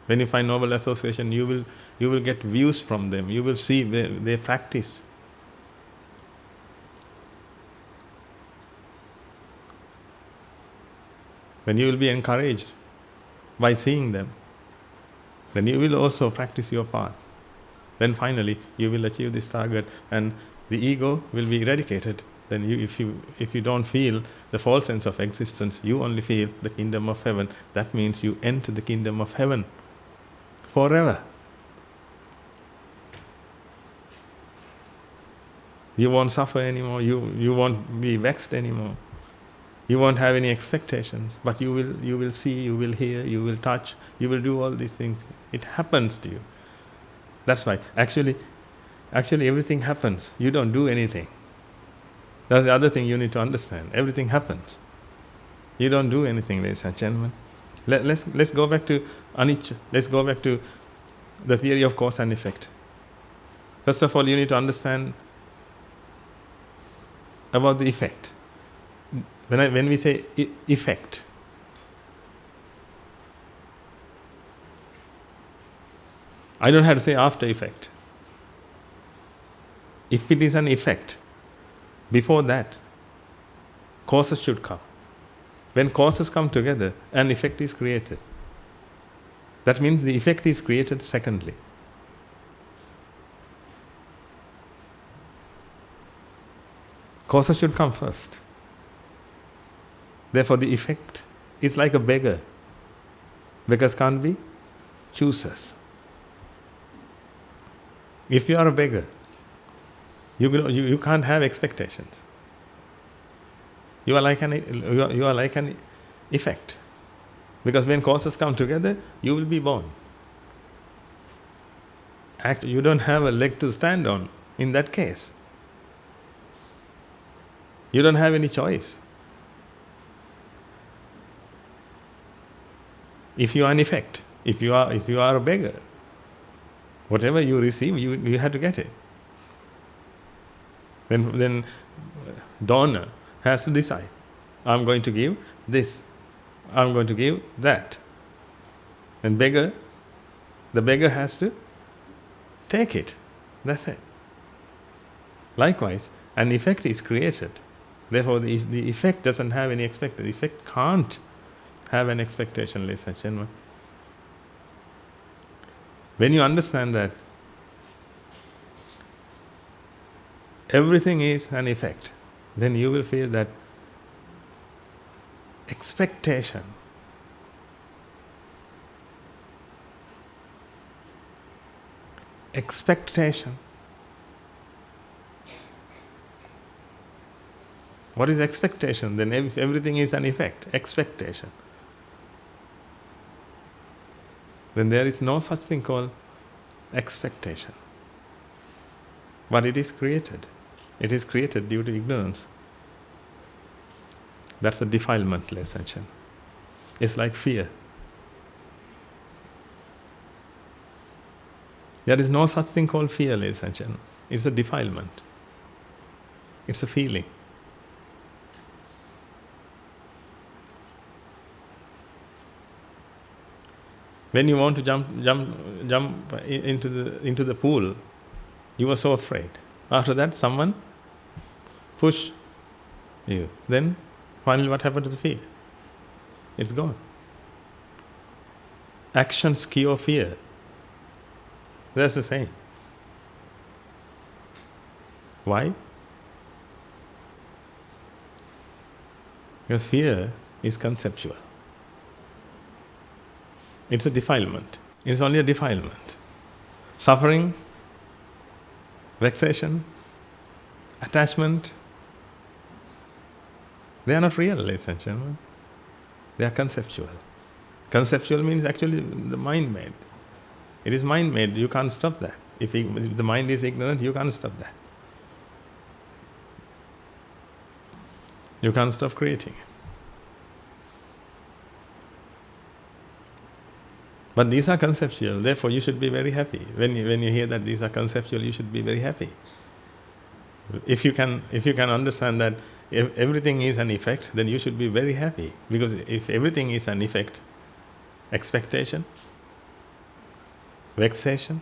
When you find noble association, you will get views from them. You will see their practice. Then you will be encouraged by seeing them. Then you will also practice your path. Then finally you will achieve this target, and the ego will be eradicated. Then if you don't feel the false sense of existence, you only feel the kingdom of heaven. That means you enter the kingdom of heaven forever. You won't suffer anymore. You won't be vexed anymore. You won't have any expectations. But you will see, you will hear, you will touch, you will do all these things. It happens to you. That's why actually everything happens. You don't do anything. That's the other thing you need to understand. Everything happens. You don't do anything, ladies and gentlemen. Let's go back to anicca. Let's go back to the theory of cause and effect. First of all, you need to understand about the effect. When we say effect, I don't have to say after effect. If it is an effect, before that, causes should come. When causes come together, an effect is created. That means the effect is created secondly. Causes should come first. Therefore, the effect is like a beggar. Beggars can't be choosers. If you are a beggar, you can't have expectations. You are like an effect. Because when causes come together, you will be born. You don't have a leg to stand on in that case. You don't have any choice. If you are an effect, if you are a beggar, whatever you receive, you have to get it. Then donor has to decide. I'm going to give this. I'm going to give that. And the beggar has to take it. That's it. Likewise, an effect is created. Therefore, the effect doesn't have any expectation. The effect can't have an expectation, ladies and gentlemen. When you understand that everything is an effect, then you will feel that expectation What is expectation? Then if everything is an effect, expectation, then there is no such thing called expectation. But it is created. It is created due to ignorance. That's a defilement, ladies and gentlemen. It's like fear. There is no such thing called fear, ladies and gentlemen. It's a defilement. It's a feeling. When you want to jump into the pool, you were so afraid. After that, someone pushed you. Then, finally, what happened to the fear? It's gone. Actions cure fear. That's the same. Why? Because fear is conceptual. It's a defilement. It's only a defilement. Suffering vexation, attachment, they are not real, ladies and gentlemen. They are conceptual. Conceptual means actually the mind-made. It is mind-made, you can't stop that. If the mind is ignorant, you can't stop that. You can't stop creating it. But these are conceptual, therefore you should be very happy. When you hear that these are conceptual, you should be very happy. If you can understand that if everything is an effect, then you should be very happy. Because if everything is an effect, expectation, vexation,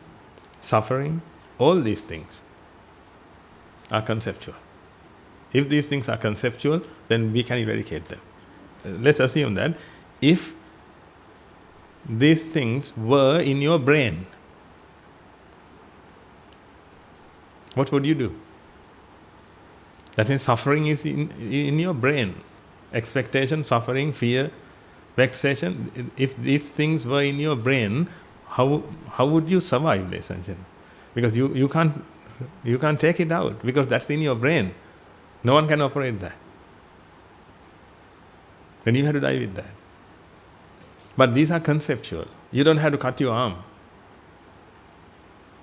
suffering, all these things are conceptual. If these things are conceptual, then we can eradicate them. Let's assume that if these things were in your brain, what would you do? That means suffering is in your brain. Expectation, suffering, fear, vexation. If these things were in your brain, how would you survive, ladies and gentlemen? Because you can't take it out, because that's in your brain. No one can operate that. Then you have to die with that. But these are conceptual. You don't have to cut your arm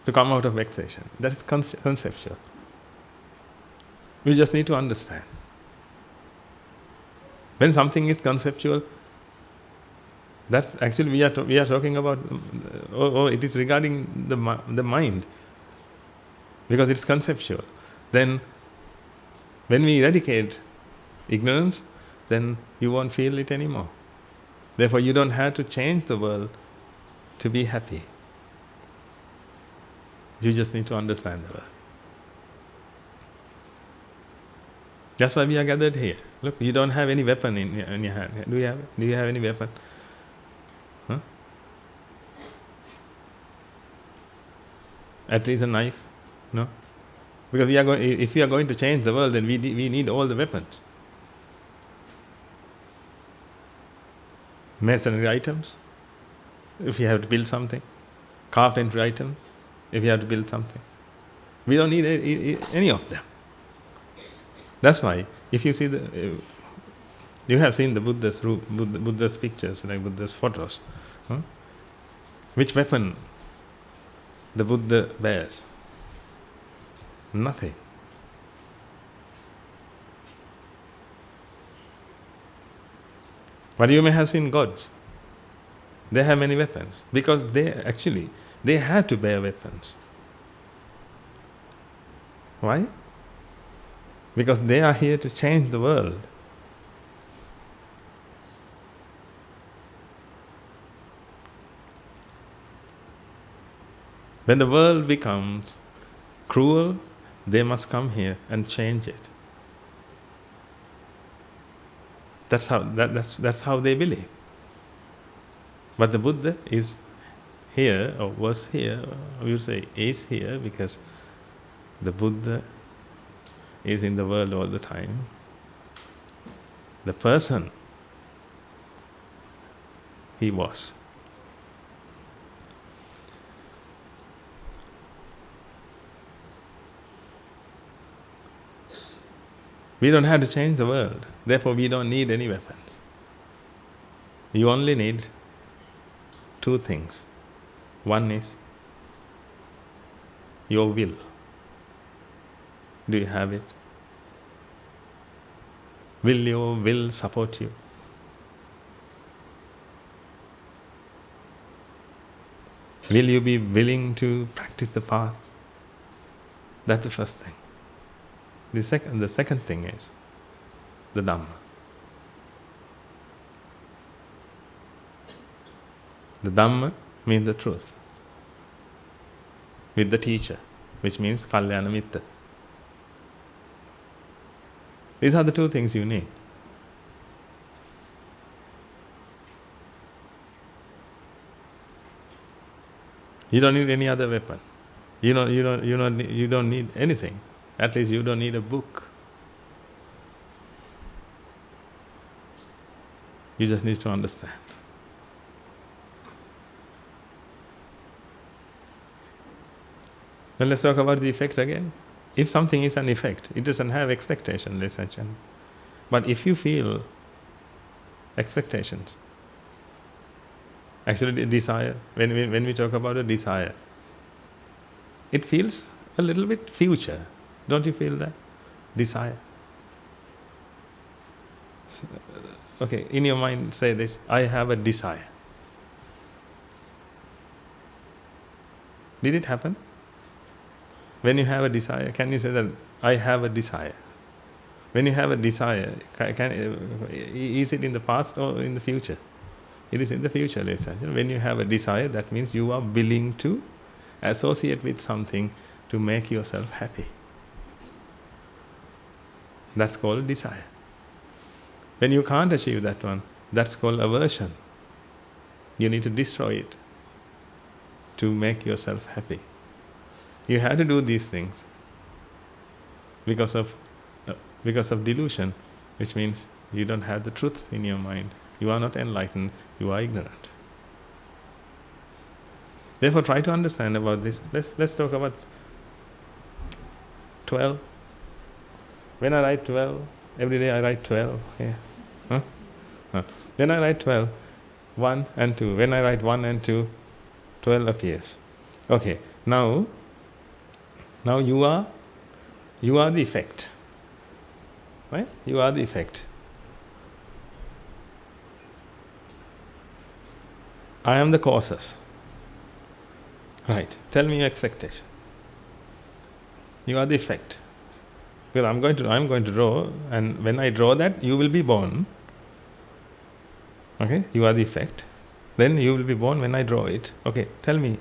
to come out of vexation. That is conceptual. You just need to understand. When something is conceptual, that's actually we are talking about. It is regarding the mind, because it's conceptual. Then, when we eradicate ignorance, then you won't feel it anymore. Therefore, you don't have to change the world to be happy. You just need to understand the world. That's why we are gathered here. Look, you don't have any weapon in your hand. Do you have any weapon? Huh? At least a knife? No? Because if we are going to change the world, then we need all the weapons. Masonry items, if you have to build something. Carpentry items, if you have to build something. We don't need any of them. That's why, if you see you have seen the Buddha's pictures, like Buddha's photos. Huh? Which weapon the Buddha bears? Nothing. But you may have seen gods. They have many weapons, because they had to bear weapons. Why? Because they are here to change the world. When the world becomes cruel, they must come here and change it. That's how they believe. But the Buddha is here, or was here, or you say is here, because the Buddha is in the world all the time. The person he was. We don't have to change the world. Therefore, we don't need any weapons. You only need two things. One is your will. Do you have it? Will your will support you? Will you be willing to practice the path? That's the first thing. The second thing is the Dhamma. The Dhamma means the truth. With the teacher, which means Kalyana Mitta. These are the two things you need. You don't need any other weapon. You don't need anything. At least you don't need a book. You just need to understand. Then let's talk about the effect again. If something is an effect, it doesn't have expectation, ladies and gentlemen. But if you feel expectations, actually desire, when we talk about a desire, it feels a little bit future. Don't you feel that? Desire. So, okay, in your mind say this, I have a desire. Did it happen? When you have a desire, can you say that I have a desire? When you have a desire, is it in the past or in the future? It is in the future, ladies and gentlemen. When you have a desire, that means you are willing to associate with something to make yourself happy. That's called desire. When you can't achieve that one, that's called aversion. You need to destroy it to make yourself happy. You have to do these things because of delusion, which means you don't have the truth in your mind. You are not enlightened, you are ignorant. Therefore, try to understand about this. Let's talk about 12. When I write 12, every day I write 12. Yeah. Huh? No. Then I write 12, 1 and 2. When I write 1 and 2, 12 appears. Okay. Now you are the effect. Right? You are the effect. I am the causes. Right. Tell me your expectation. You are the effect. Well, I'm going to draw, and when I draw that, you will be born. Okay? You are the effect. Then you will be born when I draw it. Okay, tell me,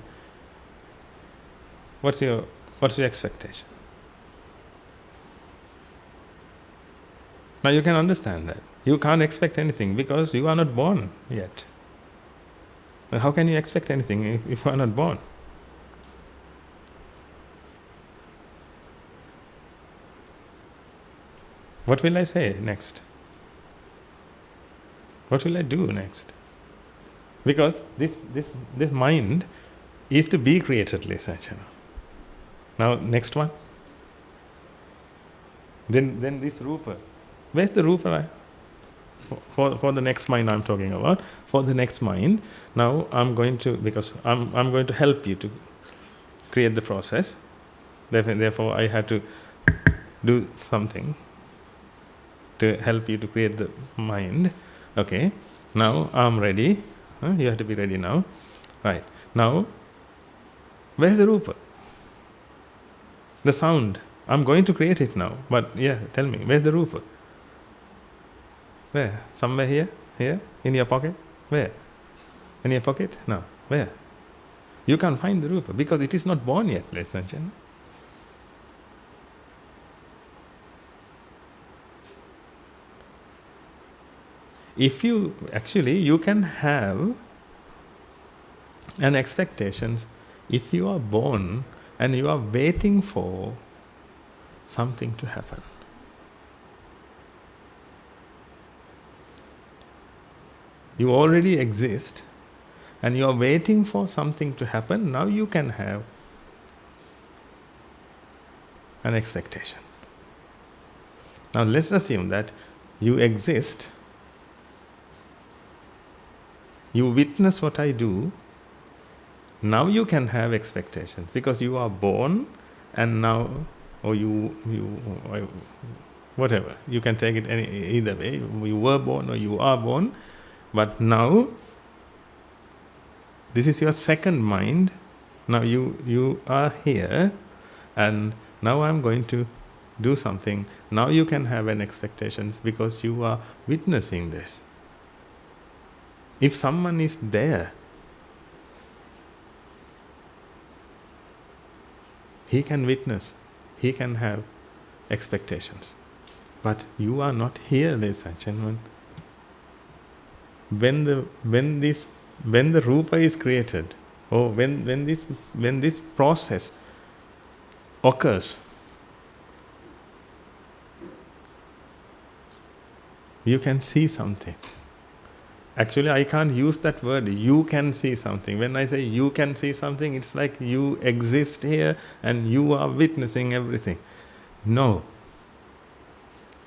what's your expectation? Now you can understand that. You can't expect anything because you are not born yet. Now how can you expect anything if you are not born? What will I say next? What will I do next? Because this mind is to be created, ladies and gentlemen. Now next one. Then this rupa. Where's the rupa? For the next mind I'm talking about. For the next mind, now I'm going to, because I'm going to help you to create the process. Therefore I had to do something to help you to create the mind. Okay. Now I'm ready. You have to be ready now. Right. Now, where's the rupa? The sound. I'm going to create it now. But yeah, tell me, where's the rupa? Where? Somewhere here? Here? In your pocket? Where? In your pocket? No. Where? You can't find the rupa because it is not born yet, ladies and gentlemen. You can have an expectations if you are born and you are waiting for something to happen. You already exist and you are waiting for something to happen. Now you can have an expectation. Now let's assume that you exist. You witness what I do. Now you can have expectations because you are born, and now, or whatever. You can take it either way. You were born or you are born, but now this is your second mind. Now you are here, and now I'm going to do something. Now you can have an expectations because you are witnessing this. If someone is there, he can witness, he can have expectations. But you are not here, ladies and gentlemen. When the rupa is created, or when this process occurs, you can see something. Actually, I can't use that word, you can see something. When I say you can see something, it's like you exist here and you are witnessing everything. No.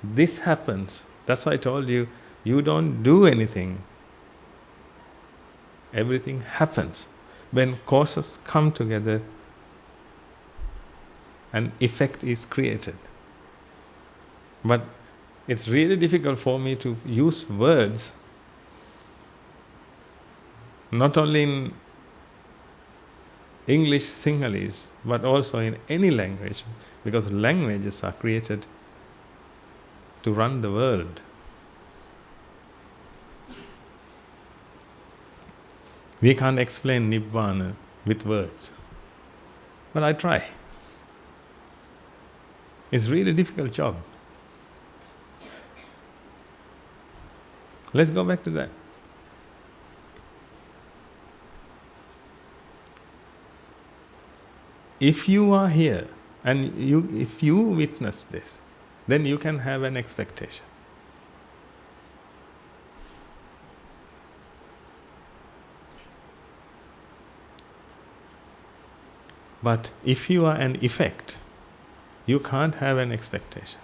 This happens. That's why I told you, you don't do anything. Everything happens. When causes come together, an effect is created. But it's really difficult for me to use words, not only in English, Sinhalese, but also in any language, because languages are created to run the world. We can't explain Nibbana with words, but I try. It's really a difficult job. Let's go back to that. If you are here and if you witness this, then you can have an expectation. But if you are an effect, you can't have an expectation.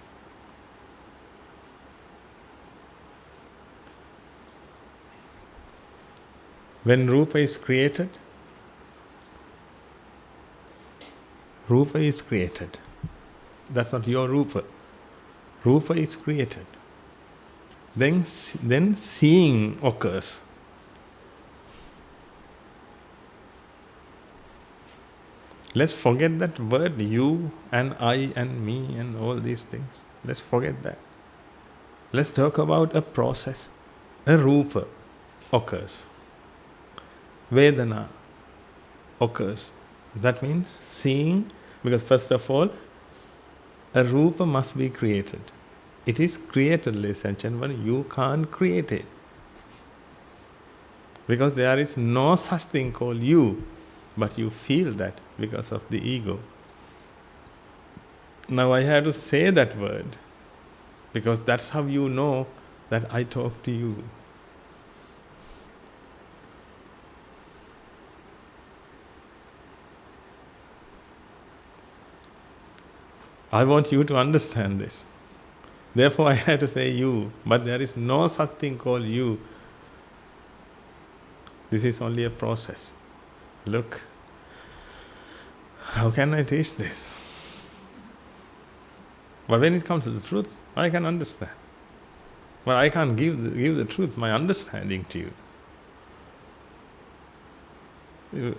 When Rupa is created, Rupa is created. That's not your Rupa. Rupa is created. Then seeing occurs. Let's forget that word you and I and me and all these things. Let's forget that. Let's talk about a process. A Rupa occurs. Vedana occurs. That means seeing, because first of all, a Rupa must be created. It is created, ladies and gentlemen. You can't create it. Because there is no such thing called you, but you feel that because of the ego. Now I have to say that word, because that's how you know that I talk to you. I want you to understand this. Therefore I have to say you, but there is no such thing called you. This is only a process. Look, how can I teach this? But when it comes to the truth, I can understand. But I can't give the truth, my understanding to you.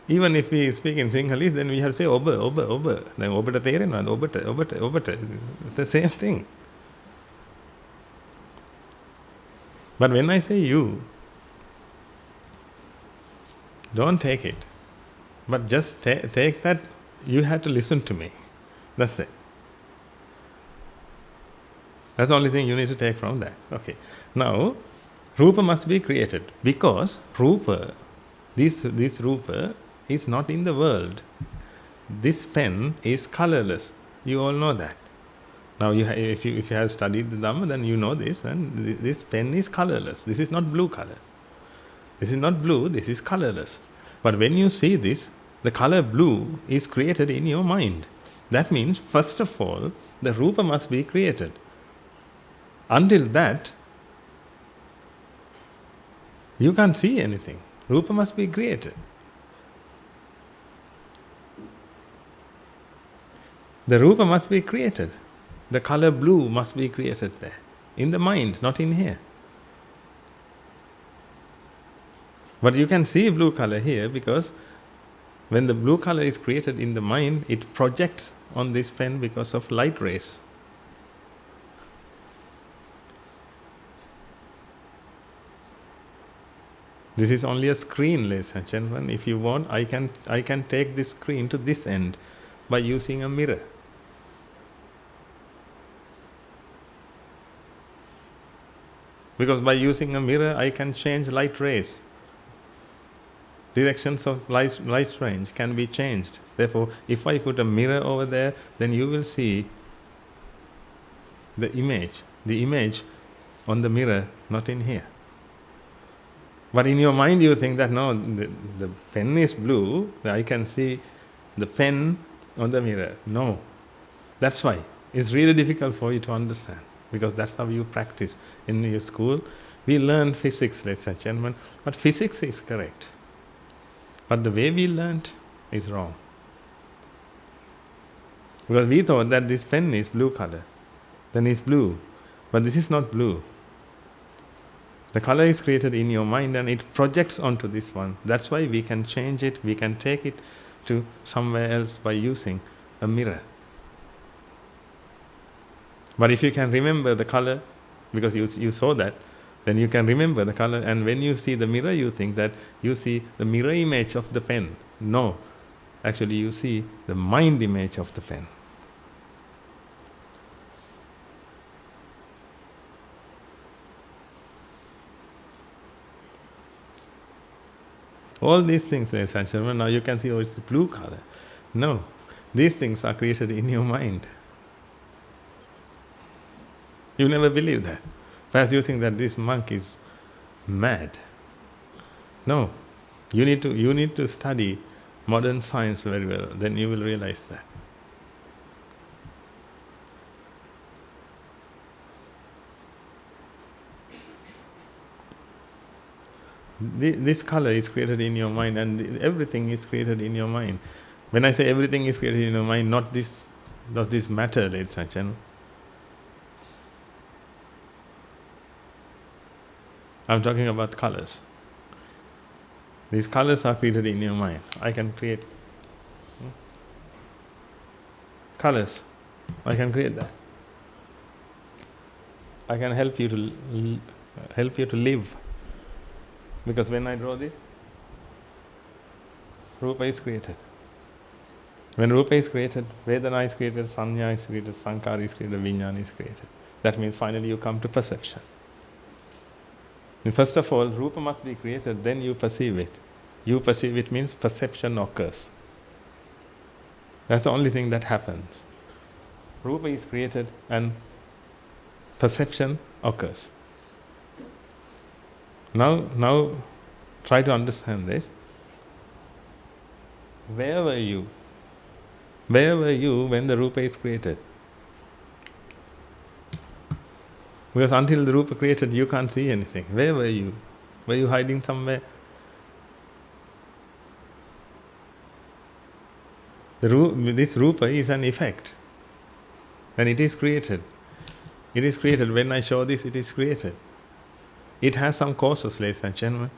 Even if we speak in Sinhalese, then we have to say oba. Then obata therena, obata. It's the same thing. But when I say you, don't take it. But just take that you have to listen to me. That's it. That's the only thing you need to take from that. Okay. Now, Rupa must be created, because Rupa, this Rupa is not in the world. This pen is colorless. You all know that. Now, if you have studied the Dhamma, then you know this, and this pen is colorless. This is not blue color. This is not blue, this is colorless. But when you see this, the color blue is created in your mind. That means, first of all, the Rupa must be created. Until that, you can't see anything. Rupa must be created. The Rupa must be created. The color blue must be created there. In the mind, not in here. But you can see blue color here, because when the blue color is created in the mind, it projects on this pen because of light rays. This is only a screen, ladies and gentlemen. If you want, I can take this screen to this end by using a mirror. Because by using a mirror, I can change light rays. Directions of light range can be changed. Therefore, if I put a mirror over there, then you will see the image. The image on the mirror, not in here. But in your mind you think that no, the pen is blue, I can see the pen on the mirror. No. That's why it's really difficult for you to understand, because that's how you practice. In your school, we learn physics, ladies and gentlemen, but physics is correct. But the way we learned is wrong. Because we thought that this pen is blue color, then it's blue. But this is not blue. The color is created in your mind and it projects onto this one. That's why we can change it, we can take it to somewhere else by using a mirror. But if you can remember the color, because you saw that, then you can remember the color, and when you see the mirror you think that you see the mirror image of the pen. No, actually you see the mind image of the pen. All these things, ladies and gentlemen, now you can see, oh, it's blue color. No, these things are created in your mind. You never believe that. Perhaps you think that this monk is mad. No, you need to study modern science very well, then you will realize that. This color is created in your mind, and everything is created in your mind. When I say everything is created in your mind, not this matter, ladies and gentlemen. I'm talking about colors. These colors are created in your mind. I can create colors. I can create that. I can help you to live. Because when I draw this, Rupa is created. When Rupa is created, Vedana is created, Sanya is created, Sankara is created, Vijnana is created. That means finally you come to perception. And first of all, Rupa must be created, then you perceive it. You perceive it means perception occurs. That's the only thing that happens. Rupa is created and perception occurs. Now try to understand this. Where were you? Where were you when the Rupa is created? Because until the Rupa created, you can't see anything. Where were you? Were you hiding somewhere? This Rupa is an effect. When it is created, when I show this, it is created. It has some causes, ladies and gentlemen,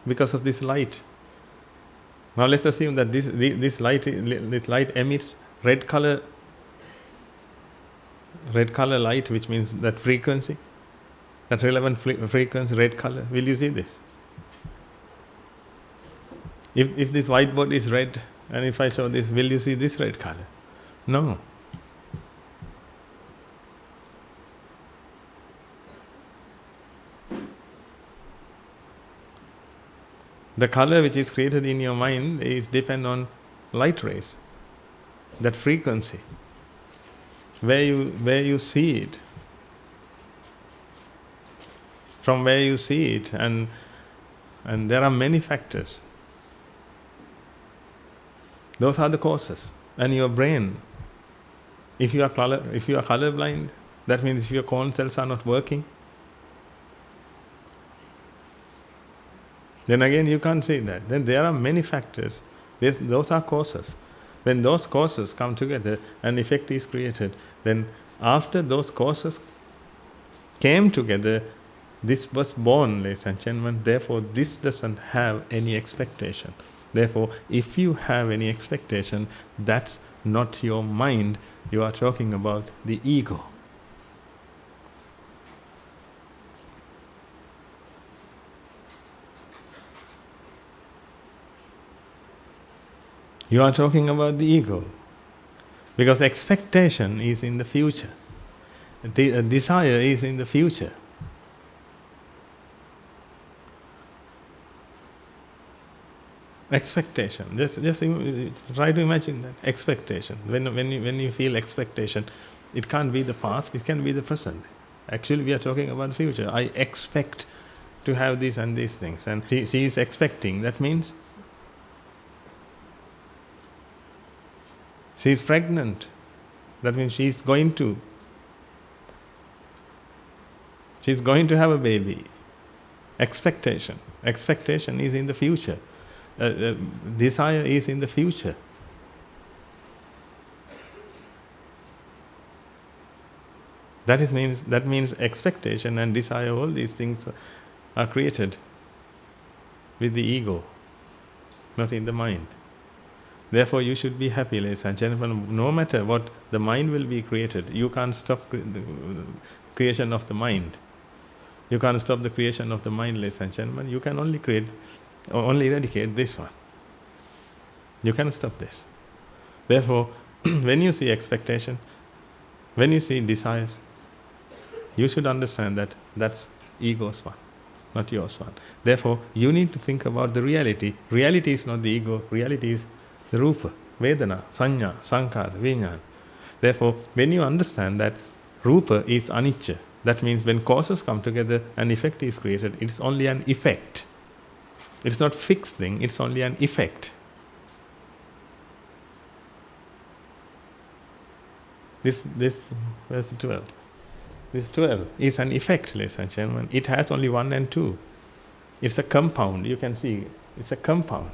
because of this light. Now let's assume that this light emits red color light, which means that frequency, that relevant frequency, red color. Will you see this? If this whiteboard is red, and if I show this, will you see this red color? No. The color which is created in your mind is depend on light rays, that frequency, where you see it, from where you see it, and there are many factors. Those are the causes. And your brain, if you are colorblind, that means if your corn cells are not working, then again you can't see that. Then there are many factors. Those are causes. When those causes come together, an effect is created. Then after those causes came together, this was born, ladies and gentlemen. Therefore, this doesn't have any expectation. Therefore, if you have any expectation, that's not your mind. You are talking about the ego. You are talking about the ego. Because expectation is in the future. Desire is in the future. Expectation. Just try to imagine that. Expectation. When you feel expectation, it can't be the past, it can be the present. Actually, we are talking about the future. I expect to have these and these things. And she is expecting. That means she is pregnant. That means she's going to have a baby. Expectation. Expectation is in the future. Desire is in the future. That means expectation and desire, all these things are created with the ego, not in the mind. Therefore, you should be happy, ladies and gentlemen. No matter what, the mind will be created. You can't stop the creation of the mind. You can't stop the creation of the mind, ladies and gentlemen. You can only eradicate this one. You cannot stop this. Therefore, when you see expectation, when you see desires, you should understand that that's ego's one, not yours one. Therefore, you need to think about the reality. Reality is not the ego. Reality is the rupa, vedana, sanya, sankara, vijnana. Therefore, when you understand that rupa is anicca, that means when causes come together, an effect is created. It's only an effect. It's not fixed thing. It's only an effect. This verse 12. This 12 is an effect, ladies and gentlemen. It has only 1 and 2. It's a compound. You can see it's a compound.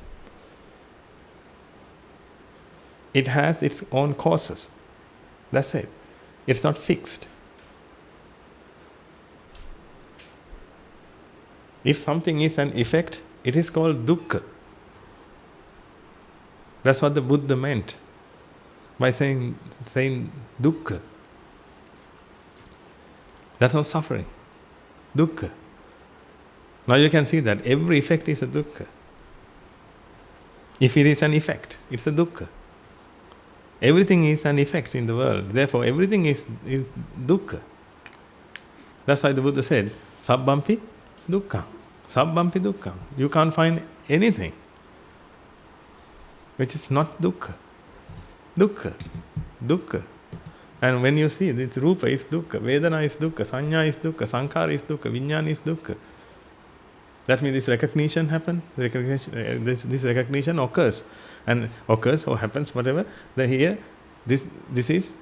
It has its own causes. That's it. It's not fixed. If something is an effect, it is called dukkha. That's what the Buddha meant by saying dukkha. That's not suffering. Dukkha. Now you can see that every effect is a dukkha. If it is an effect, it's a dukkha. Everything is an effect in the world. Therefore, everything is dukkha. That's why the Buddha said, sabbampi dukkha. Sabbampi dukkha. You can't find anything which is not dukkha. Dukkha. Dukkha. And when you see this rupa is dukkha, vedana is dukkha, sanya is dukkha, sankara is dukkha, vijnana is dukkha. That means this recognition happens, this recognition occurs. And occurs or happens, whatever, here, this is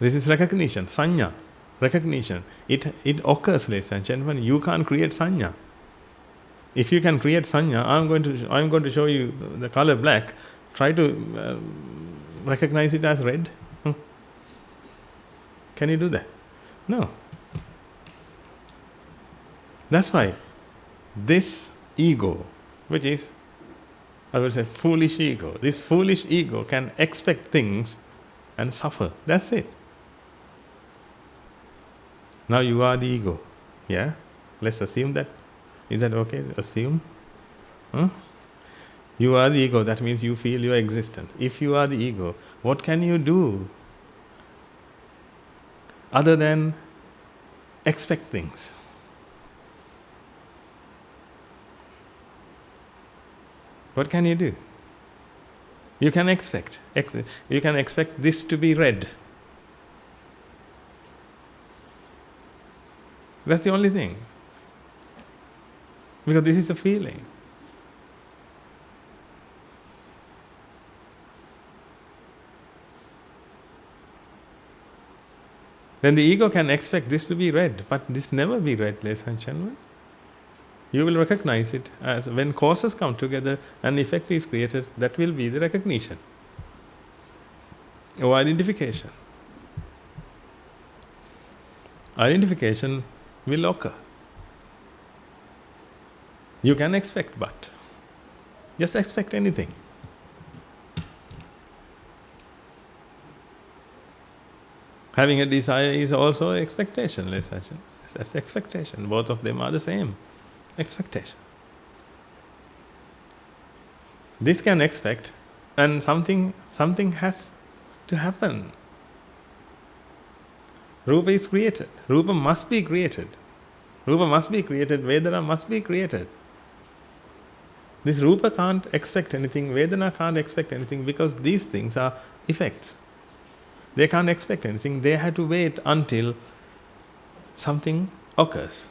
recognition, sanya, recognition. It occurs, ladies and gentlemen. You can't create sanya. If you can create sanya, I'm going to show you the color black. Try to recognize it as red. Can you do that? No. That's why this ego, which is, I would say, foolish ego, this foolish ego can expect things and suffer. That's it. Now you are the ego. Yeah? Let's assume that. Is that okay? Assume? You are the ego. That means you feel you are existent. If you are the ego, what can you do other than expect things? What can you do? You can expect. You can expect this to be red. That's the only thing. Because this is a feeling. Then the ego can expect this to be red, but this never be red, ladies and gentlemen. You will recognize it as when causes come together, an effect is created, that will be the recognition or identification. Identification will occur. You can expect, but just expect anything. Having a desire is also expectation, ladies and gentlemen. That's expectation. Both of them are the same. Expectation. This can expect, and something has to happen. Rupa is created. Rupa must be created. Rupa must be created. Vedana must be created. This Rupa can't expect anything. Vedana can't expect anything because these things are effects. They can't expect anything. They had to wait until something occurs.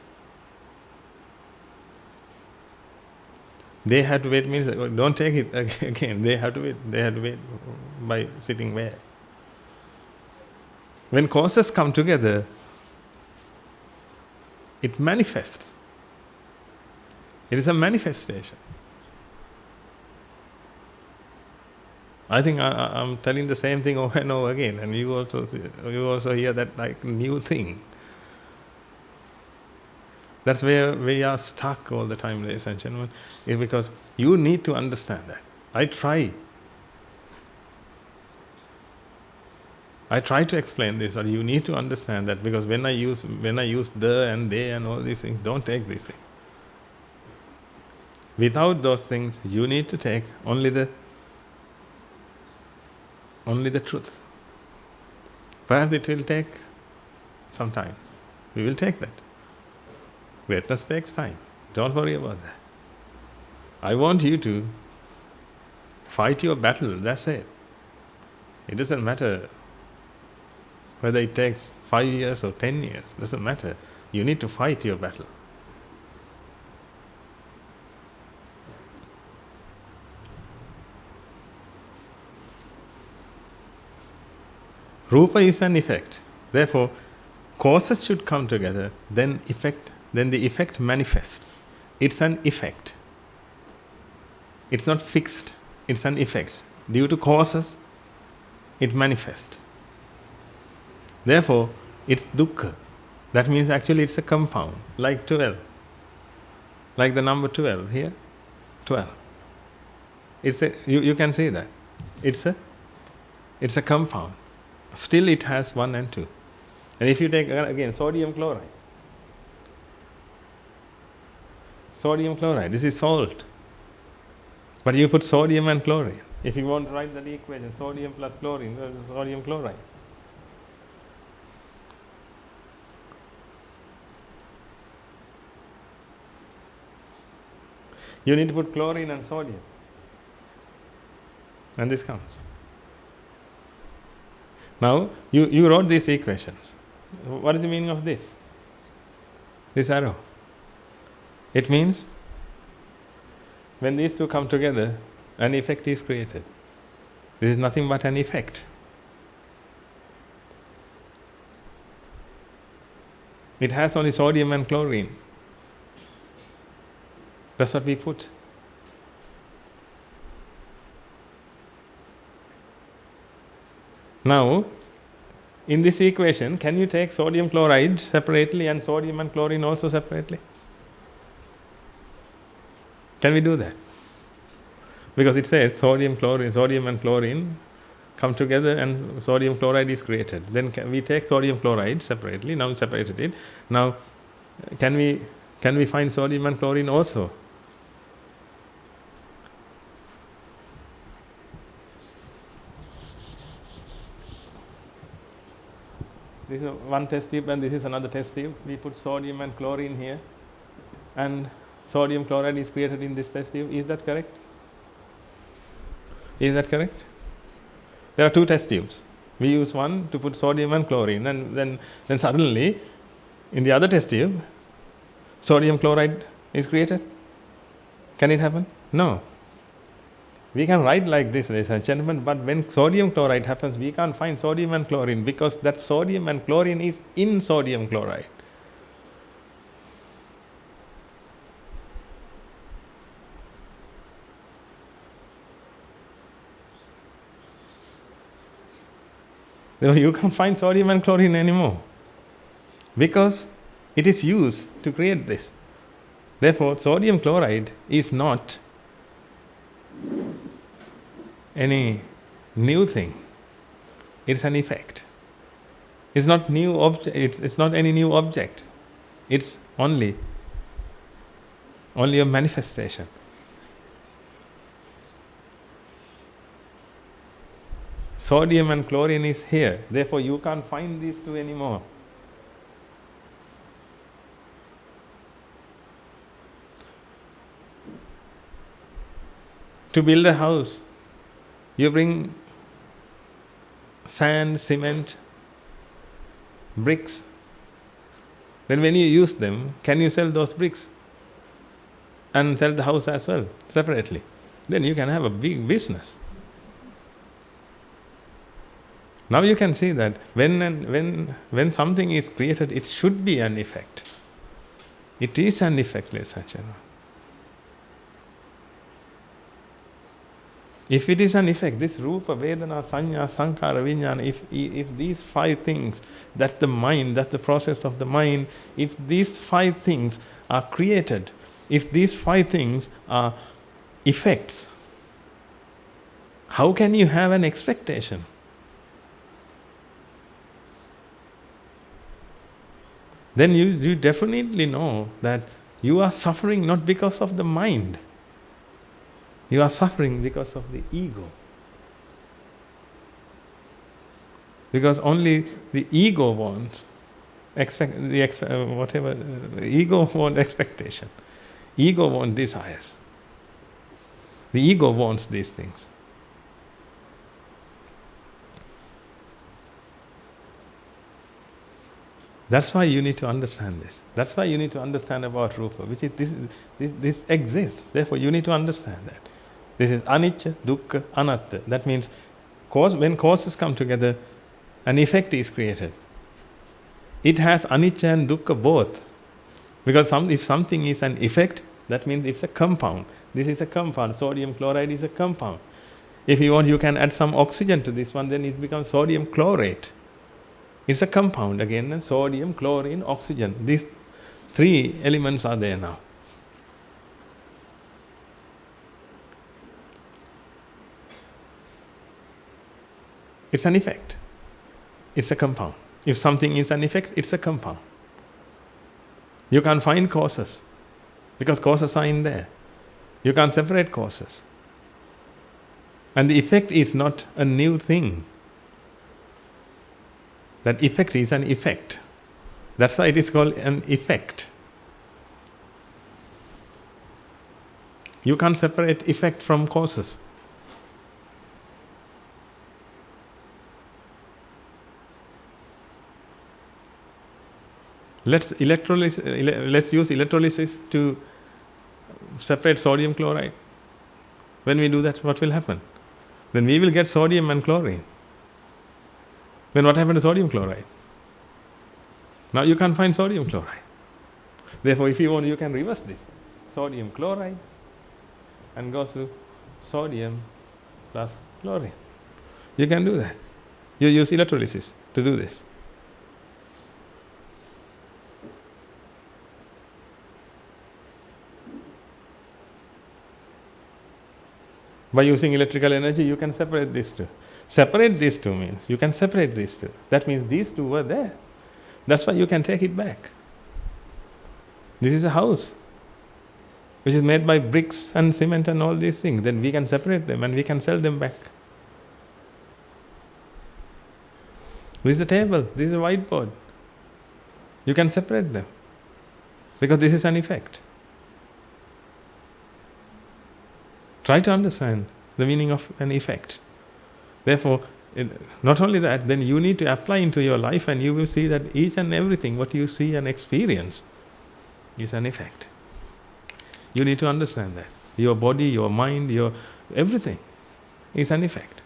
They have to wait means don't take it again. They have to wait. They have to wait by sitting where. When causes come together, it manifests. It is a manifestation. I think I'm telling the same thing over and over again, and you also hear that like new thing. That's where we are stuck all the time, ladies and gentlemen, is because you need to understand that. I try to explain this, or you need to understand that, because when I use the and they and all these things, don't take these things. Without those things, you need to take only the truth. Perhaps it will take some time. We will take that. Greatness takes time. Don't worry about that. I want you to fight your battle, that's it. It doesn't matter whether it takes 5 years or 10 years, doesn't matter. You need to fight your battle. Rupa is an effect. Therefore, causes should come together, then the effect manifests. It's an effect. It's not fixed, it's an effect. Due to causes, it manifests. Therefore, it's dukkha. That means actually it's a compound, like 12. Like the number 12 here, 12. You can see that. It's a compound. Still it has 1 and 2. And if you take again sodium chloride. Sodium chloride, this is salt. But you put sodium and chlorine. If you want to write that equation, sodium plus chlorine, sodium chloride. You need to put chlorine and sodium. And this comes. Now, you wrote these equations. What is the meaning of this? This arrow. It means when these two come together, an effect is created. This is nothing but an effect. It has only sodium and chlorine. That's what we put. Now, in this equation, can you take sodium chloride separately and sodium and chlorine also separately? Can we do that? Because it says sodium and chlorine come together and sodium chloride is created. Then we take sodium chloride separately. Now we separated it. Now, can we find sodium and chlorine also? This is one test tube and this is another test tube. We put sodium and chlorine here, and sodium chloride is created in this test tube. Is that correct? Is that correct? There are 2 test tubes. We use one to put sodium and chlorine, and then suddenly in the other test tube sodium chloride is created. Can it happen? No. We can write like this, ladies and gentlemen, but when sodium chloride happens, we can't find sodium and chlorine because that sodium and chlorine is in sodium chloride. You can't find sodium and chlorine anymore because it is used to create this. Therefore, sodium chloride is not any new thing. It's an effect. It's not new object. It's not any new object. It's only a manifestation. Sodium and chlorine is here. Therefore, you can't find these two anymore. To build a house, you bring sand, cement, bricks, Then when you use them, can you sell those bricks? And sell the house as well, separately? Then you can have a big business. Now you can see that when something is created, it should be an effect. It is an effect, ladies and gentlemen. If it is an effect, this Rupa, Vedana, Sanya, Sankhara, Vijnana, if these 5 things, that's the mind, that's the process of the mind, if these 5 things are created, if these 5 things are effects, how can you have an expectation? Then you definitely know that you are suffering not because of the mind. You are suffering because of the ego. Because only the ego wants ego wants expectation. Ego wants desires. The ego wants these things. That's why you need to understand this. That's why you need to understand about Rupa, which is this exists. Therefore, you need to understand that. This is anicca, dukkha, anatta. That means when causes come together, an effect is created. It has anicca and dukkha both. Because if something is an effect, that means it's a compound. This is a compound. Sodium chloride is a compound. If you want, you can add some oxygen to this one, then it becomes sodium chlorate. It's a compound again, sodium, chlorine, oxygen. These 3 elements are there now. It's an effect. It's a compound. If something is an effect, it's a compound. You can't find causes because causes are in there. You can't separate causes. And the effect is not a new thing. That effect is an effect. That's why it is called an effect. You can't separate effect from causes. Let's use electrolysis to separate sodium chloride. When we do that, what will happen? Then we will get sodium and chlorine. Then what happened to sodium chloride? Now you can't find sodium chloride. Therefore, if you want, you can reverse this. Sodium chloride and goes to sodium plus chlorine. You can do that. You use electrolysis to do this. By using electrical energy, you can separate these two. Separate these two means you can separate these two. That means these two were there. That's why you can take it back. This is a house which is made by bricks and cement and all these things. Then we can separate them and we can sell them back. This is a table. This is a whiteboard. You can separate them because this is an effect. Try to understand the meaning of an effect. Therefore, not only that, then you need to apply into your life and you will see that each and everything what you see and experience is an effect. You need to understand that. Your body, your mind, your everything is an effect.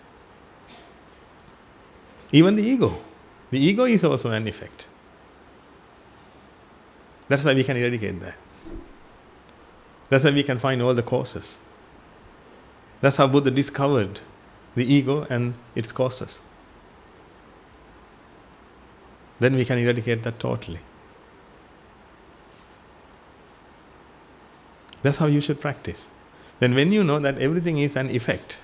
Even the ego. The ego is also an effect. That's why we can eradicate that. That's why we can find all the causes. That's how Buddha discovered the ego and its causes. Then we can eradicate that totally. That's how you should practice. Then when you know that everything is an effect,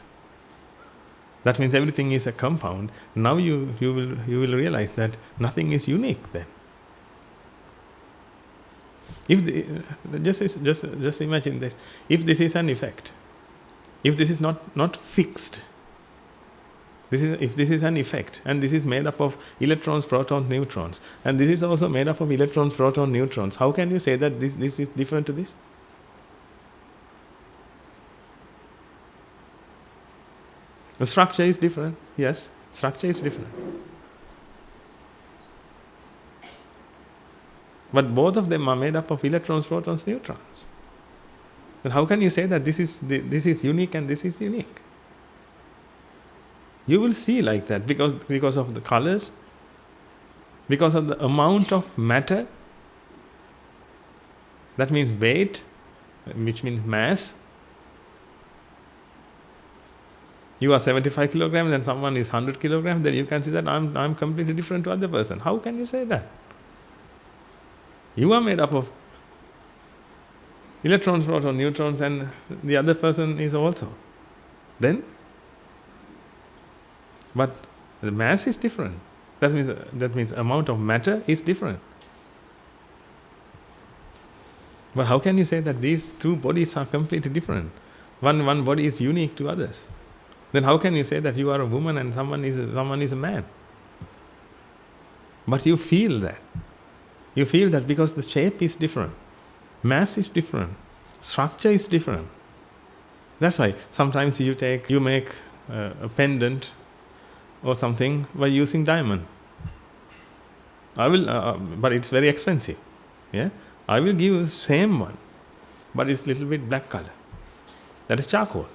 that means everything is a compound, now you will realize that nothing is unique then. Just imagine this. If this is an effect, if this is not fixed, if this is an effect, and this is made up of electrons, protons, neutrons, and this is also made up of electrons, protons, neutrons, how can you say that this is different to this? The structure is different. Yes, structure is different. But both of them are made up of electrons, protons, neutrons. Then how can you say that this is unique and this is unique? You will see like that because of the colors, because of the amount of matter, that means weight, which means mass. You are 75 kilograms and someone is 100 kilograms, then you can see that I'm completely different to other person. How can you say that? You are made up of electrons, protons, neutrons, and the other person is also. Then, but the mass is different. That means amount of matter is different. But how can you say that these two bodies are completely different? One body is unique to others. Then how can you say that you are a woman and someone is a man? But you feel that. You feel that because the shape is different, mass is different, structure is different. That's why sometimes you make a pendant or something by using diamond. But it's very expensive. Yeah, I will give you the same one, but it's little bit black color. That is charcoal,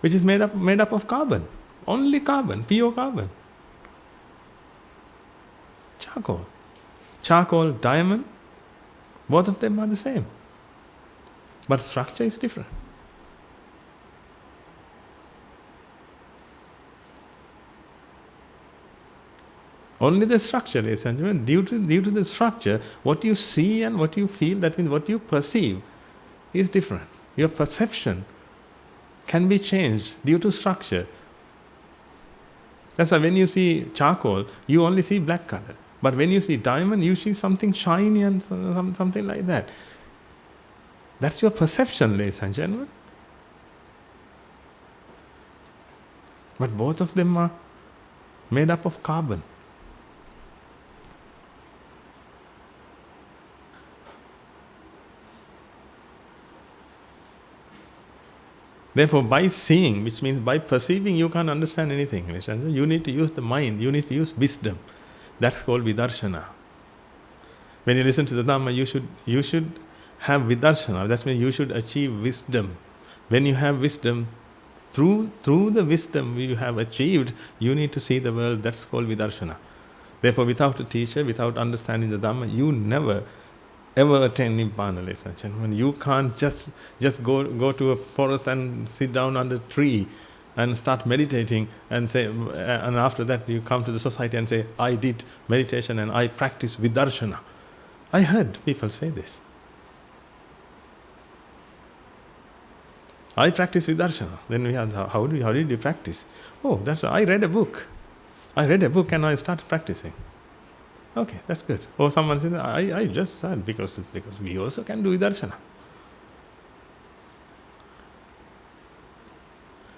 which is made up of carbon, only carbon, pure carbon. Charcoal, diamond, both of them are the same, but structure is different. Only the structure, ladies and gentlemen. Due to the structure, what you see and what you feel, that means what you perceive, is different. Your perception can be changed due to structure. That's why when you see charcoal, you only see black color. But when you see diamond, you see something shiny and something like that. That's your perception, ladies and gentlemen. But both of them are made up of carbon. Therefore, by seeing, which means by perceiving, you can't understand anything. You need to use the mind, you need to use wisdom. That's called vidarshana. When you listen to the Dhamma, you should have vidarshana. That means you should achieve wisdom. When you have wisdom, through the wisdom you have achieved, you need to see the world. That's called vidarshana. Therefore, without a teacher, without understanding the Dhamma, you never ever attain Nibbana, ladies and gentlemen. You can't just go to a forest and sit down under a tree and start meditating and say, and after that you come to the society and say, I did meditation and I practiced vidarshana. I heard people say this. I practice vidarshana. Then we have, how did you practice? Oh, I read a book. And I started practicing. Okay, that's good. Or someone said, I just said because we also can do vidarshana.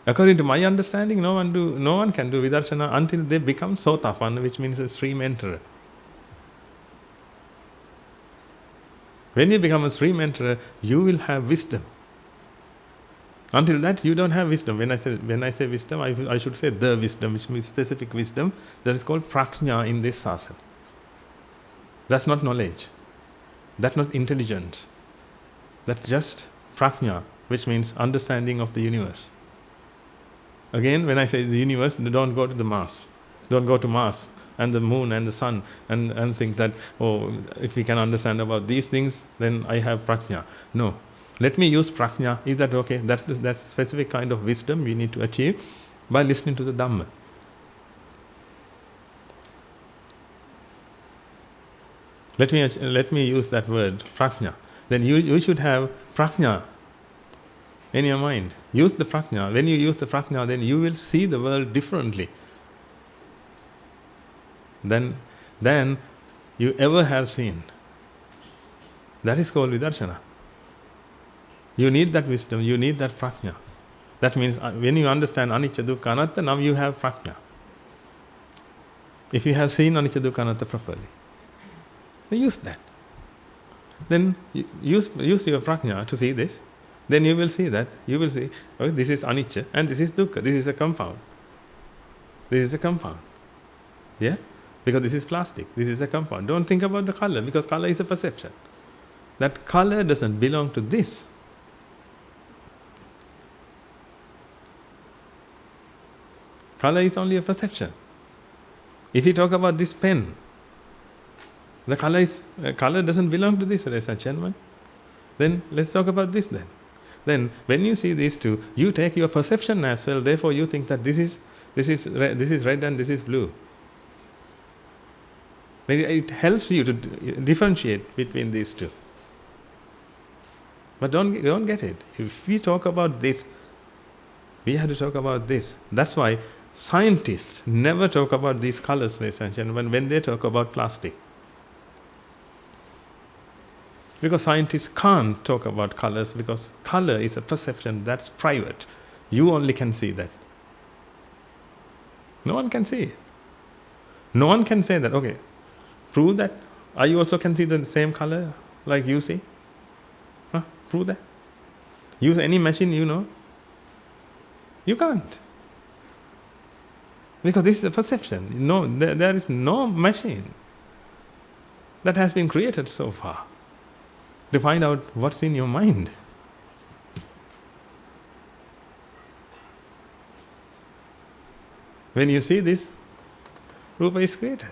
According to my understanding, no one can do vidarshana until they become sotapanna, which means a stream enterer. When you become a stream enterer, you will have wisdom. Until that, you don't have wisdom. When I say wisdom, I should say the wisdom, which means specific wisdom. That is called prajna in this sasana. That's not knowledge. That's not intelligence. That's just prajna, which means understanding of the universe. Again, when I say the universe, don't go to the Mars. Don't go to Mars and the moon and the sun and think that, oh, if we can understand about these things, then I have prajna. No. Let me use prajna. Is that okay? That's a specific kind of wisdom we need to achieve by listening to the Dhamma. Let me use that word, prajna. Then you should have prajna in your mind. Use the prajna. When you use the prajna, then you will see the world differently than you ever have seen. That is called vidarshana. You need that wisdom, you need that prajna. That means when you understand anicca, dukkha, anatta, now you have prajna. If you have seen anicca, dukkha, anatta properly, then use that. Then use your prajna to see this. Then you will see that. You will see, oh, this is anicca and this is dukkha. This is a compound. This is a compound. Yeah? because this is plastic, this is a compound. Don't think about the color, because color is a perception. That color doesn't belong to this. Color is only a perception. If you talk about this pen, the color doesn't belong to this, ladies and gentlemen. Then let's talk about this then. Then when you see these two, you take your perception as well, therefore you think that this is red and this is blue. Then it helps you to differentiate between these two. But don't get it. If we talk about this, we have to talk about this. That's why scientists never talk about these colors, ladies and gentlemen, when they talk about plastic. Because scientists can't talk about colors, because color is a perception that's private. You only can see that. No one can see it. No one can say that, okay, prove that. You also can see the same color like you see? Prove that. Use any machine you know. You can't. Because this is a perception. No, there is no machine that has been created so far to find out what's in your mind. When you see this, Rupa is created.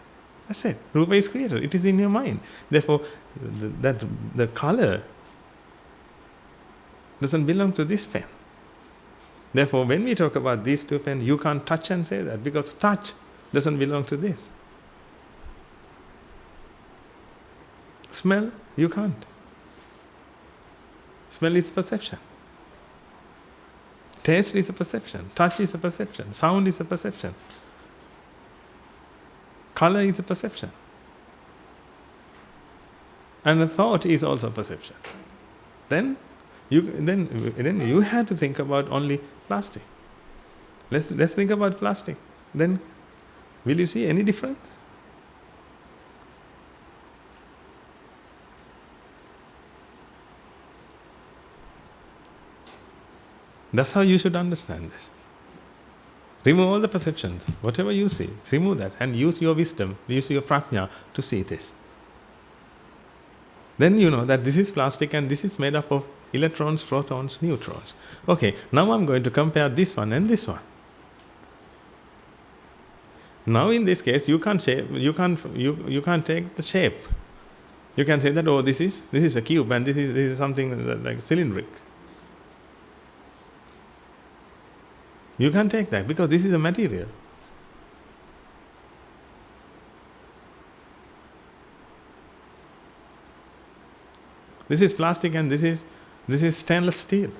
That's it. Rupa is created. It is in your mind. Therefore, the color doesn't belong to this pen. Therefore, when we talk about these two pens, you can't touch and say that, because touch doesn't belong to this. Smell, you can't. Smell is perception. Taste is a perception. Touch is a perception. Sound is a perception. Color is a perception. And a thought is also a perception. Then you have to think about only plastic. Let's think about plastic. Then will you see any difference? That's how you should understand this. Remove all the perceptions, whatever you see, remove that and use your wisdom, use your prajna to see this. Then you know that this is plastic and this is made up of electrons, protons, neutrons. Okay, now I'm going to compare this one and this one. Now in this case, you can't take the shape. You can say that, oh, this is a cube and this is something like cylindric. You can't take that because this is a material. This is plastic and this is stainless steel,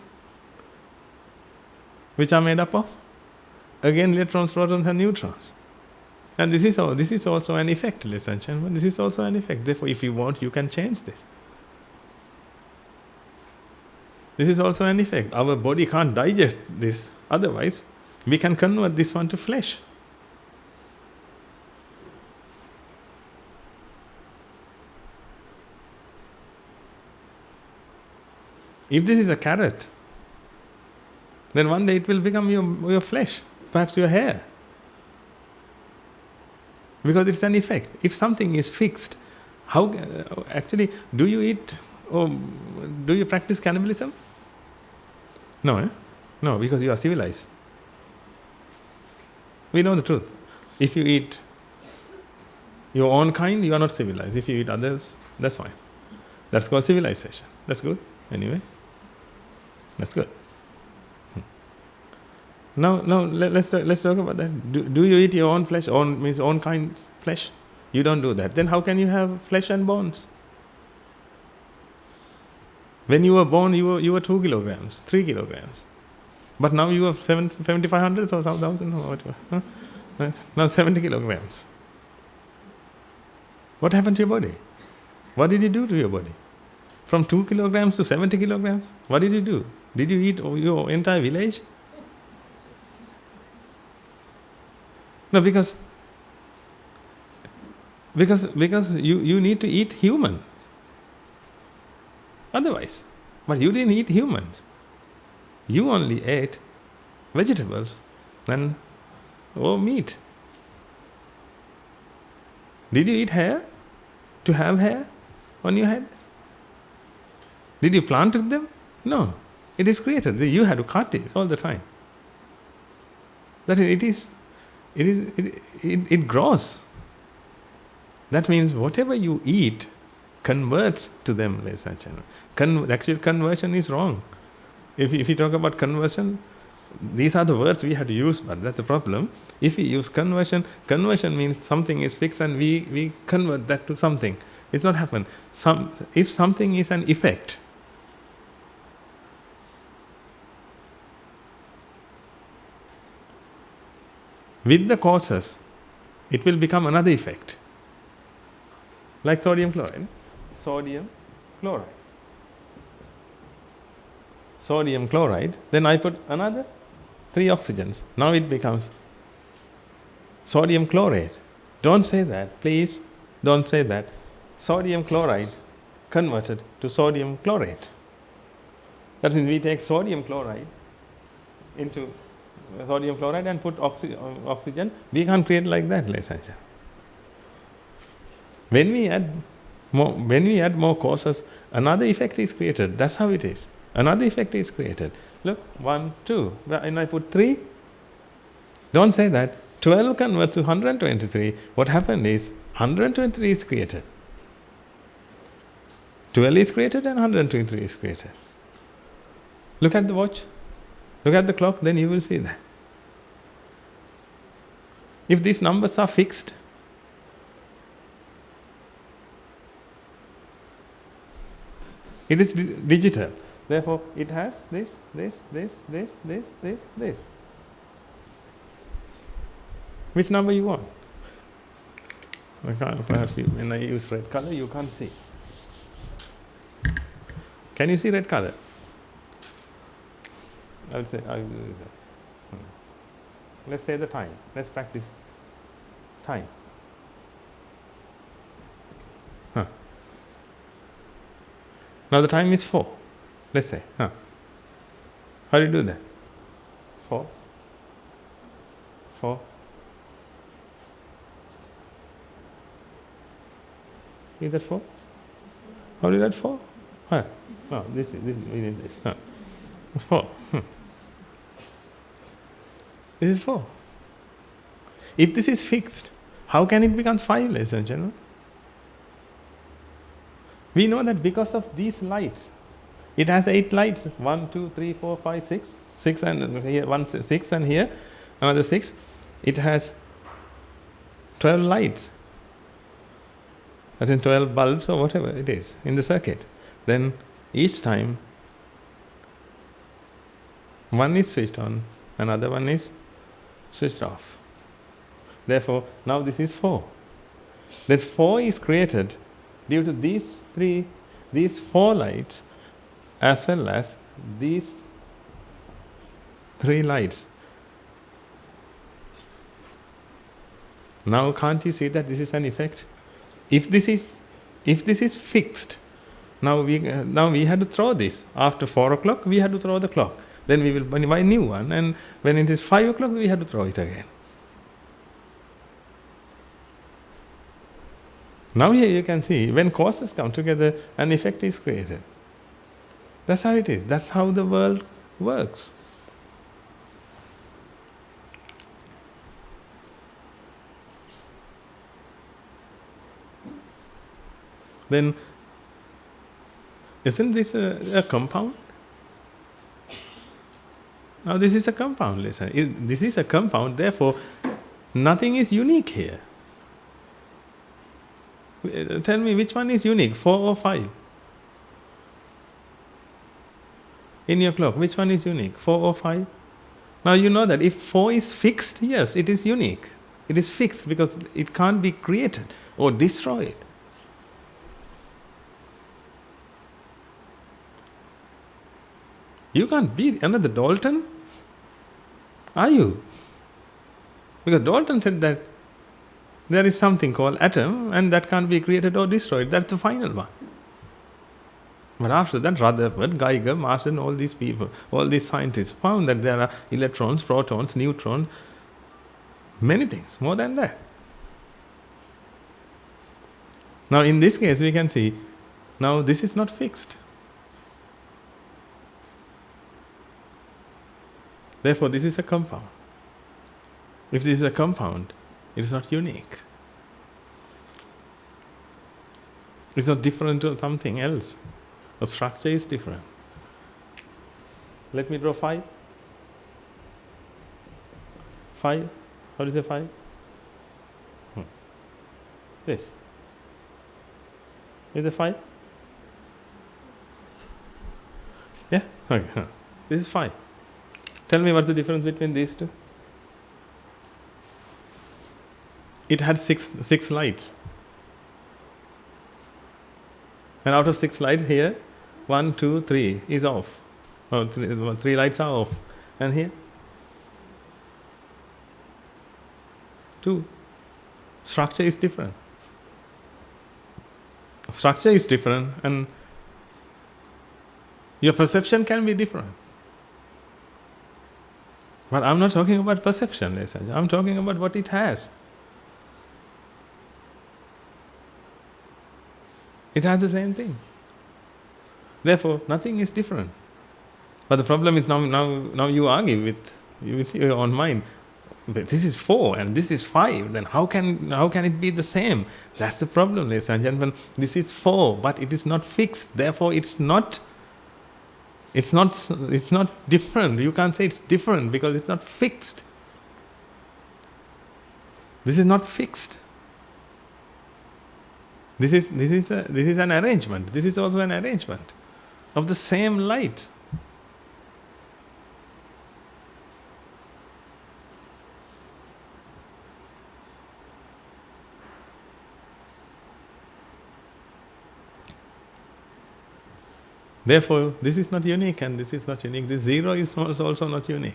which are made up of, again, electrons, protons and neutrons. And this is also an effect, ladies and gentlemen. This is also an effect. Therefore, if you want, you can change this. This is also an effect. Our body can't digest this. Otherwise, we can convert this one to flesh. If this is a carrot, then one day it will become your flesh, perhaps your hair. Because it's an effect. If something is fixed, how actually do you eat or do you practice cannibalism? No, No, because you are civilized. We know the truth. If you eat your own kind, you are not civilized. If you eat others, that's fine. That's called civilization. That's good. Anyway, that's good. Now let's talk about that. Do you eat your own flesh? Own kind flesh? You don't do that. Then how can you have flesh and bones? When you were born, you were 2 kilograms, 3 kilograms. But now you have 7,500 or 1,000 or whatever. Huh? Now 70 kilograms. What happened to your body? What did you do to your body? From 2 kilograms to 70 kilograms? What did you do? Did you eat your entire village? No, because you need to eat humans. Otherwise. But you didn't eat humans. You only ate vegetables and meat. Did you eat hair to have hair on your head? Did you plant them? No. It is created. You had to cut it all the time. That is, it grows. That means whatever you eat converts to them, ladies and gentlemen. Actually, conversion is wrong. If you talk about conversion, these are the words we have to use, but that's the problem. If we use conversion means something is fixed and we convert that to something. It's not happen. If something is an effect, with the causes, it will become another effect. Like sodium chloride. Sodium chloride. Sodium chloride. Then I put another 3 oxygens. Now it becomes sodium chlorate. Don't say that. Please don't say that. Sodium chloride converted to sodium chlorate. That means we take sodium chloride into sodium chloride and put oxygen. We can't create like that, ladies and gentlemen. When we add more causes, another effect is created. That's how it is. Another effect is created. Look, 1, 2, and I put 3. Don't say that. 12 converts to 123. What happened is 123 is created. 12 is created and 123 is created. Look at the watch. Look at the clock, then you will see that. If these numbers are fixed, it is digital. Therefore, it has this. Which number you want? Perhaps when I use red color, you can't see. Can you see red color? I would say, let's say the time. Let's practice time. Now the time is 4. Let's say. How do you do that? 4. Is that 4? How do you get 4? No, this we need this. It's 4. This is 4. If this is fixed, how can it become 5, ladies and gentlemen? We know that because of these lights, it has 8 lights. 1, 2, 3, 4, 5, 6. 6 and here, 6 and here, another 6. It has 12 lights. That is 12 bulbs or whatever it is in the circuit. Then each time, one is switched on, another one is switched off. Therefore, now this is 4. That 4 is created due to these 4 lights, as well as these 3 lights. Now, can't you see that this is an effect? If this is fixed, now we had to throw this. After 4 o'clock, we had to throw the clock. Then we will buy a new one, and when it is 5 o'clock, we have to throw it again. Now here you can see, when causes come together, an effect is created. That's how it is. That's how the world works. Then, isn't this a compound? Now this is a compound, listen. This is a compound, therefore nothing is unique here. Tell me which one is unique, 4 or 5? In your clock, which one is unique, 4 or 5? Now you know that if 4 is fixed, yes, it is unique. It is fixed because it can't be created or destroyed. You can't be another Dalton, are you? Because Dalton said that there is something called atom and that can't be created or destroyed. That's the final one. But after that, Rutherford, Geiger, Marsden, all these people, all these scientists found that there are electrons, protons, neutrons, many things, more than that. Now in this case we can see, now this is not fixed. Therefore this is a compound. If this is a compound, it is not unique. It's not different to something else. The structure is different. Let me draw 5. 5. How do you say 5? This. Is it 5? Yeah? Okay. This is 5. Tell me what's the difference between these two? It had six lights. And out of 6 lights here, 1, 2, 3 is off. Oh, three lights are off. And here? 2. Structure is different. Structure is different and your perception can be different. But I'm not talking about perception, I'm talking about what it has. It has the same thing. Therefore, nothing is different. But the problem is now you argue with your own mind. But this is 4 and this is 5. Then how can it be the same? That's the problem, ladies and gentlemen. This is 4, but it is not fixed. Therefore, it's not different. You can't say it's different because it's not fixed. This is not fixed. This is an arrangement. This is also an arrangement of the same light. Therefore, this is not unique and this is not unique. This 0 is also not unique.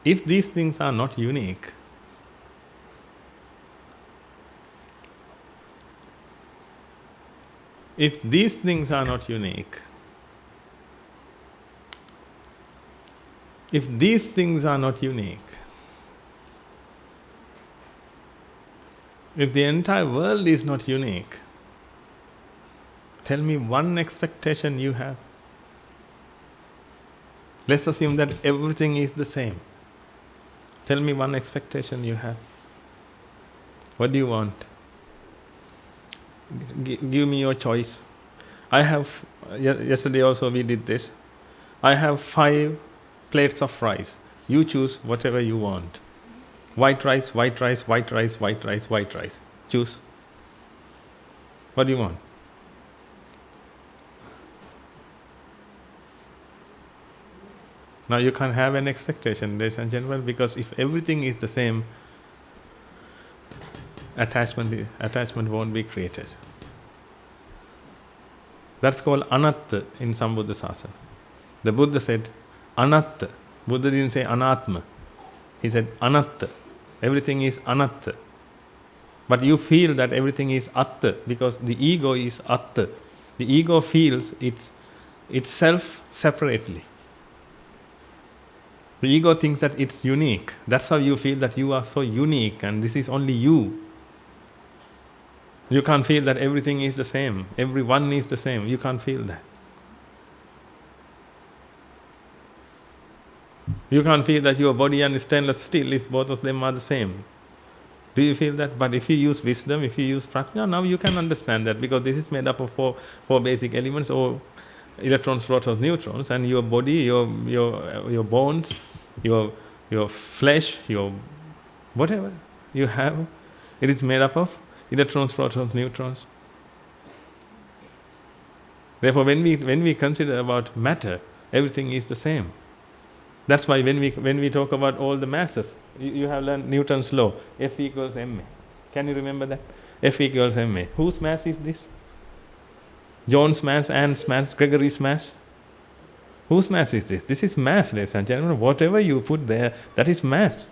If these things are not unique, if these things are not unique, if these things are not unique, if the entire world is not unique, tell me one expectation you have. Let's assume that everything is the same. Tell me one expectation you have. What do you want? Give me your choice. I have, yesterday also we did this. I have 5 plates of rice. You choose whatever you want. White rice, white rice, white rice, white rice, white rice. Choose. What do you want? Now you can't have an expectation, ladies and gentlemen, because if everything is the same, attachment won't be created. That's called anatta in Sambuddha Sasana. The Buddha said anatta. Buddha didn't say anatma. He said anatta. Everything is anatta. But you feel that everything is atta because the ego is atta. The ego feels itself separately. The ego thinks that it's unique. That's how you feel that you are so unique and this is only you. You can't feel that everything is the same. Everyone is the same. You can't feel that. You can't feel that your body and stainless steel is both of them are the same. Do you feel that? But if you use wisdom, if you use prajna, now you can understand that because this is made up of four basic elements or electrons, protons, neutrons, and your body, your bones, your flesh, your whatever you have, it is made up of electrons, protons, neutrons. Therefore, when we consider about matter, everything is the same. That's why when we talk about all the masses, you have learned Newton's law, F equals ma. Can you remember that? F equals ma. Whose mass is this? John's mass, Anne's mass, Gregory's mass. Whose mass is this? This is mass, ladies and gentlemen. Whatever you put there, that is mass.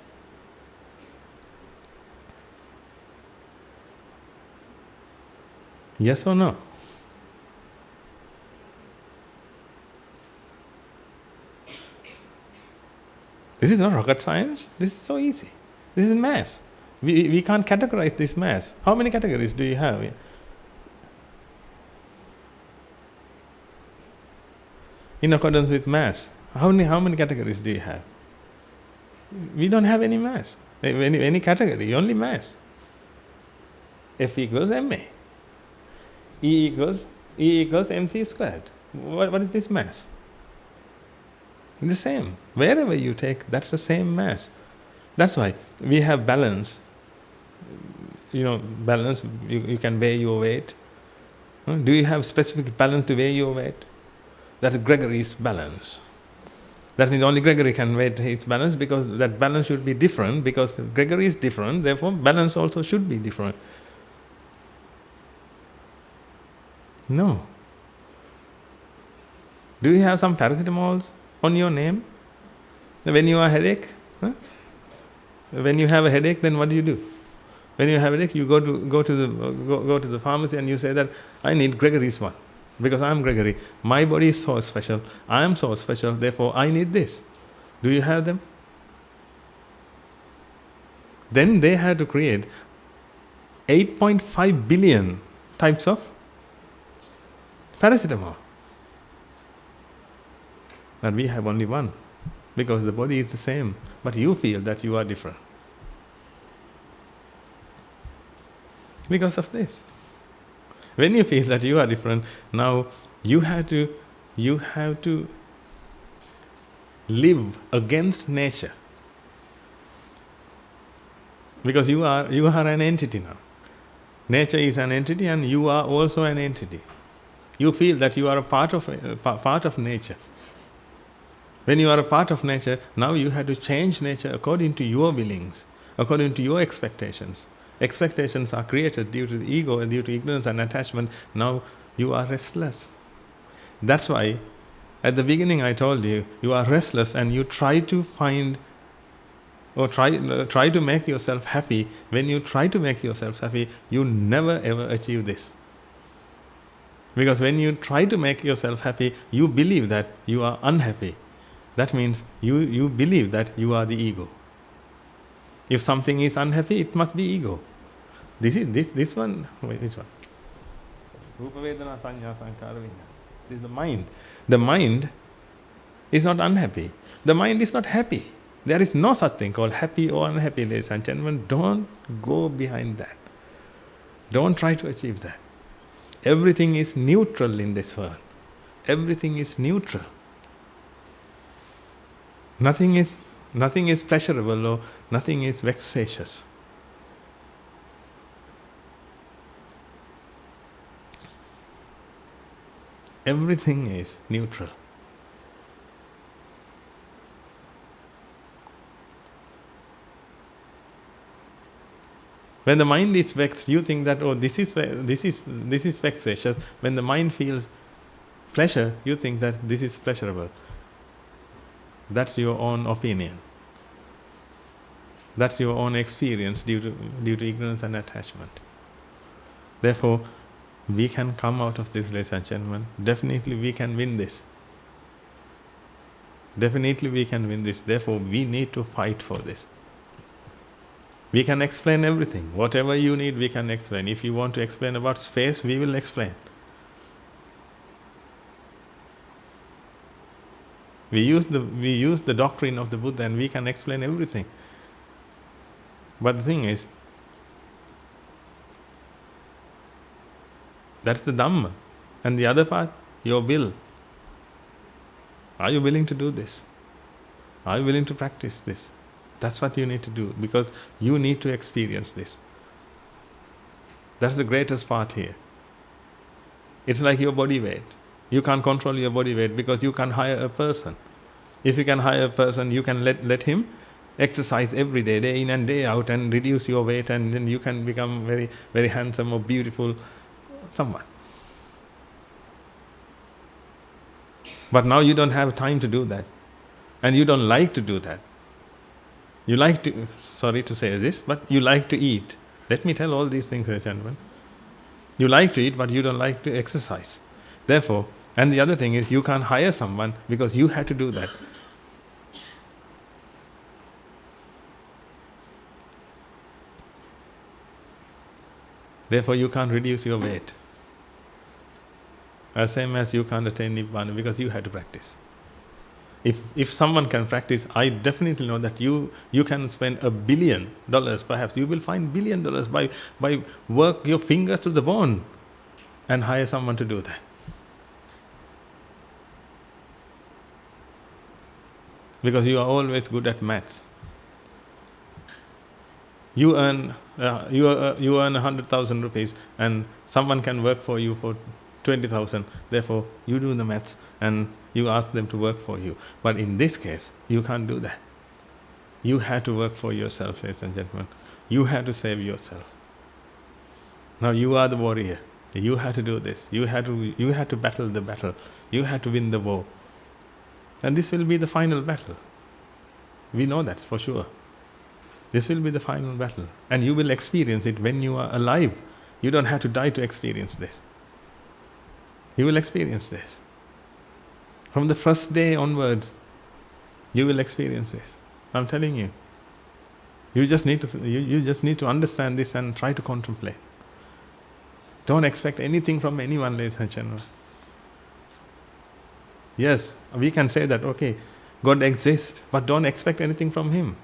Yes or no? This is not rocket science. This is so easy. This is mass. We can't categorize this mass. How many categories do you have? In accordance with mass, how many categories do you have? We don't have any mass, any category, only mass. F equals ma. E equals mc squared. What is this mass? The same. Wherever you take, that's the same mass. That's why we have balance. Balance, you can weigh your weight. Do you have specific balance to weigh your weight? That's Gregory's balance. That means only Gregory can weigh his balance, because that balance should be different, because Gregory is different, therefore balance also should be different. No. Do you have some paracetamols on your name? When you have a headache? When you have a headache, then what do? When you have a headache, you go to the pharmacy and you say that I need Gregory's one, because I am Gregory. My body is so special. I am so special. Therefore, I need this. Do you have them? Then they had to create 8.5 billion types of paracetamol. And we have only one, because the body is the same, but you feel that you are different. Because of this. When you feel that you are different, now you have to live against nature. Because you are an entity now. Nature is an entity and you are also an entity. You feel that you are a part of nature. When you are a part of nature, now you have to change nature according to your willings, according to your expectations. Expectations are created due to the ego and due to ignorance and attachment. Now you are restless. That's why at the beginning I told you, you are restless and you try to find or try to make yourself happy. When you try to make yourself happy, you never ever achieve this. Because when you try to make yourself happy, you believe that you are unhappy. That means you believe that you are the ego. If something is unhappy, it must be ego. This one. Wait, which one? Rupa Vedana Sanya Sankara Vinyasa. This is the mind. The mind is not unhappy. The mind is not happy. There is no such thing called happy or unhappy, ladies and gentlemen. Don't go behind that. Don't try to achieve that. Everything is neutral in this world. Everything is neutral. Nothing is pleasurable or nothing is vexatious. Everything is neutral. When the mind is vexed, you think that this is vexatious. When the mind feels pleasure, you think that this is pleasurable. That's your own opinion. That's your own experience due to ignorance and attachment. Therefore, we can come out of this, ladies and gentlemen. Definitely we can win this. Definitely we can win this. Therefore, we need to fight for this. We can explain everything. Whatever you need, we can explain. If you want to explain about space, we will explain. We use the doctrine of the Buddha and we can explain everything. But the thing is, that's the Dhamma. And the other part, your will. Are you willing to do this? Are you willing to practice this? That's what you need to do, because you need to experience this. That's the greatest part here. It's like your body weight. You can't control your body weight because you can hire a person. If you can hire a person, you can let him exercise every day, day in and day out, and reduce your weight, and then you can become very, very handsome or beautiful someone. But now you don't have time to do that. And you don't like to do that. You like to, sorry to say this, but you like to eat. Let me tell all these things, gentlemen. You like to eat, but you don't like to exercise. Therefore, and the other thing is, you can't hire someone because you had to do that. Therefore you can't reduce your weight. As same as you can't attain Nibbana because you had to practice. If someone can practice, I definitely know that you can spend $1 billion, perhaps you will find $1 billion by work your fingers to the bone and hire someone to do that. Because you are always good at maths. You earn 100,000 rupees and someone can work for you for 20,000. Therefore, you do the maths and you ask them to work for you. But in this case, you can't do that. You have to work for yourself, ladies and gentlemen. You have to save yourself. Now you are the warrior. You have to do this. You have to battle the battle. You have to win the war. And this will be the final battle. We know that for sure. This will be the final battle. And you will experience it when you are alive. You don't have to die to experience this. You will experience this. From the first day onwards, you will experience this. I'm telling you. You just need to understand this and try to contemplate. Don't expect anything from anyone, ladies and gentlemen. Yes, we can say that, okay, God exists, but don't expect anything from Him.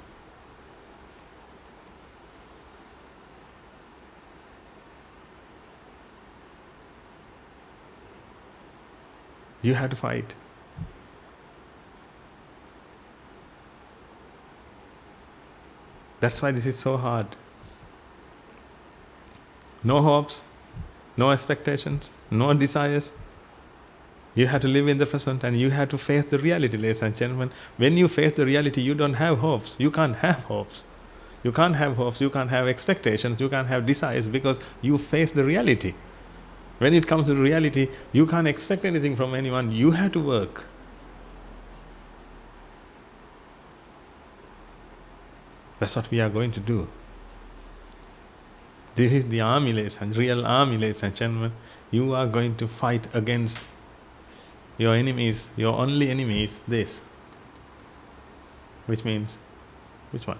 You have to fight. That's why this is so hard. No hopes, no expectations, no desires. You have to live in the present and you have to face the reality, ladies and gentlemen. When you face the reality, you don't have hopes. You can't have hopes. You can't have hopes, you can't have expectations, you can't have desires because you face the reality. When it comes to reality, you can't expect anything from anyone. You have to work. That's what we are going to do. This is the army, real army, ladies and gentlemen. You are going to fight against your enemies. Your only enemy is this. Which means, which one?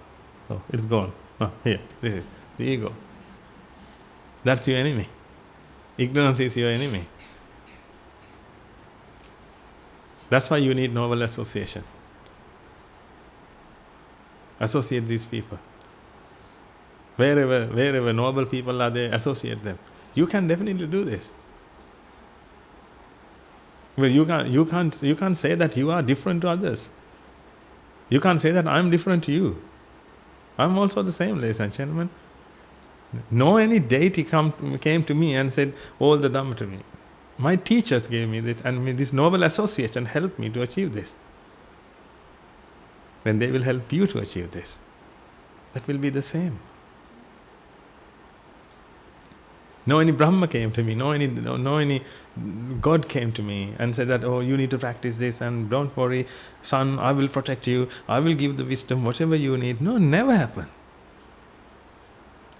Oh, it's gone. Oh, here, this is the ego. That's your enemy. Ignorance is your enemy. That's why you need noble association. Associate these people. Wherever noble people are there, associate them. You can definitely do this. Well, you can't say that you are different to others. You can't say that I'm different to you. I'm also the same, ladies and gentlemen. No any deity came to me and said all the Dhamma to me. My teachers gave me this, and this noble association helped me to achieve this. Then they will help you to achieve this. That will be the same. No any Brahma came to me, no any God came to me and said that, oh, you need to practice this and don't worry, son, I will protect you, I will give the wisdom, whatever you need. No, never happened.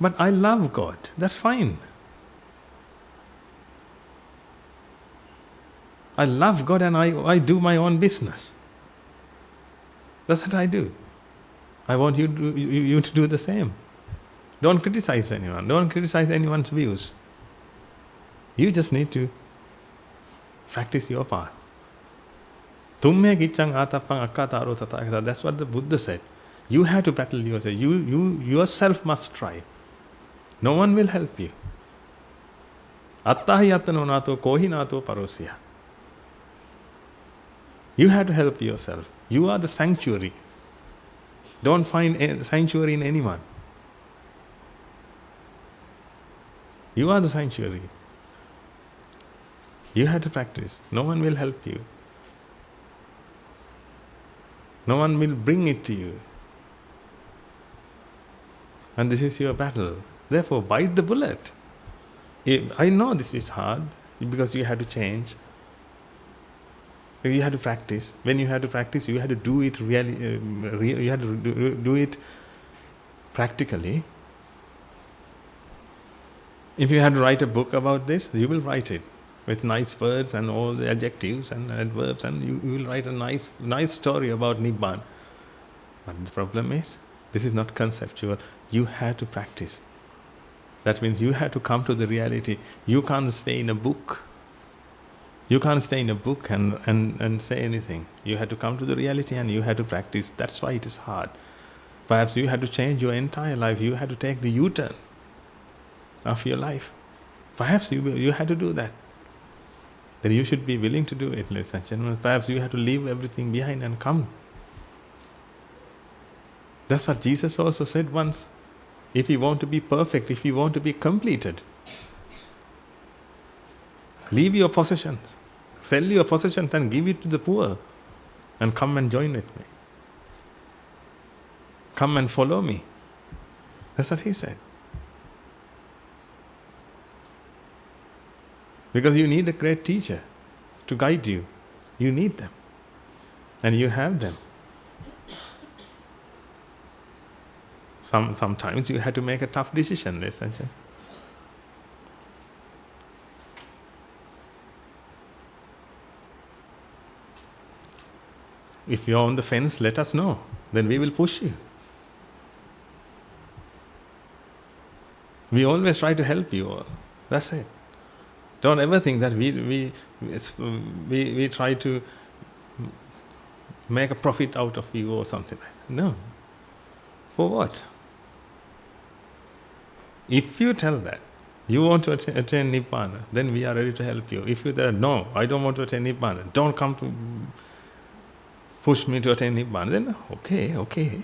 But I love God, that's fine. I love God and I do my own business. That's what I do. I want you to do the same. Don't criticize anyone. Don't criticize anyone's views. You just need to practice your part. Tumme giccang atappang akkataro tathagata. That's what the Buddha said. You have to battle yourself. You yourself must try. No one will help you. Attahi attano nato kohi nato parosya. You have to help yourself. You are the sanctuary. Don't find a sanctuary in anyone. You are the sanctuary. You have to practice. No one will help you. No one will bring it to you. And this is your battle. Therefore, bite the bullet. I know this is hard because you have to change. You have to practice. When you have to practice, you have to do it really. You have to do it practically. If you had to write a book about this, you will write it with nice words and all the adjectives and adverbs, and you will write a nice story about Nibbana. But the problem is, this is not conceptual. You have to practice. That means you have to come to the reality. You can't stay in a book. You can't stay in a book and say anything. You have to come to the reality and you have to practice. That's why it is hard. Perhaps you have to change your entire life. You have to take the U-turn of your life. Perhaps you have to do that. Then you should be willing to do it, ladies and gentlemen. Perhaps you have to leave everything behind and come. That's what Jesus also said once. If you want to be perfect, if you want to be completed, leave your possessions, sell your possessions and give it to the poor, and come and join with me. Come and follow me. That's what he said. Because you need a great teacher to guide you. You need them. And you have them. Sometimes you have to make a tough decision, essentially. If you're on the fence, let us know. Then we will push you. We always try to help you all. That's it. Don't ever think that we try to make a profit out of you or something like that. No. For what? If you tell that you want to attain Nibbana, then we are ready to help you. If you tell, no, I don't want to attain Nibbana, don't come to push me to attain Nibbana, then okay.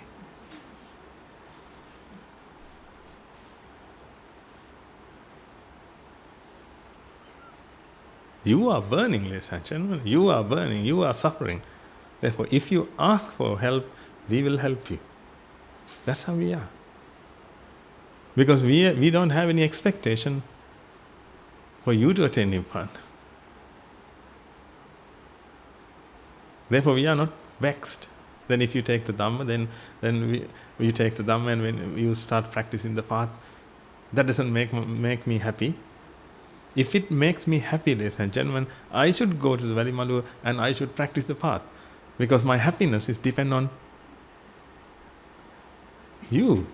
You are burning, ladies and gentlemen. You are burning, you are suffering. Therefore, if you ask for help, we will help you. That's how we are. Because we don't have any expectation for you to attain Nibbana. Therefore, we are not vexed. Then if you take the Dhamma, then you take the Dhamma, and when you start practicing the path, that doesn't make me happy. If it makes me happy, ladies and gentlemen, I should go to the Valimalu and I should practice the path. Because my happiness is dependent on you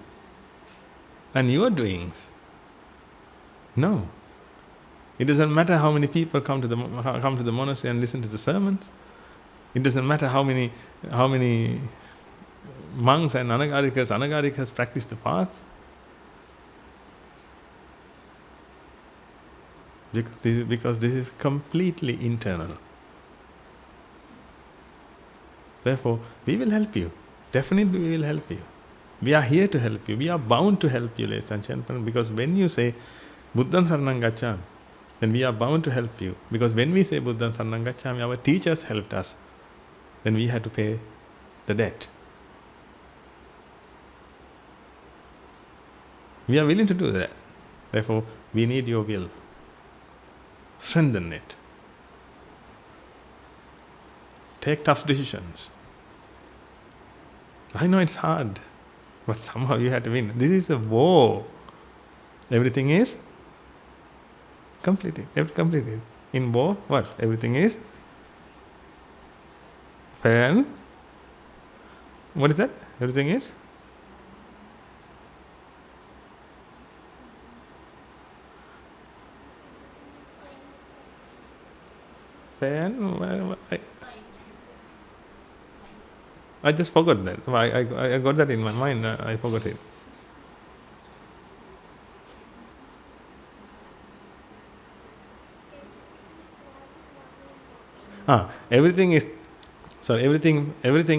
and your doings. No. It doesn't matter how many people come to the monastery and listen to the sermons. It doesn't matter how many monks and anagarikas practice the path. Because this is completely internal. Therefore, we will help you. Definitely we will help you. We are here to help you. We are bound to help you, ladies and gentlemen, because when you say, Buddhaṃ saranam gacchāmi, then we are bound to help you. Because when we say Buddhaṃ saranam gacchāmi, our teachers helped us. Then we had to pay the debt. We are willing to do that. Therefore, we need your will. Strengthen it. Take tough decisions. I know it's hard, but somehow you have to win. This is a war. Everything is completed. Completed. In war, what? Everything is fair. And what is that? Everything is fair. And I just forgot that. I got that in my mind. I forgot it. Everything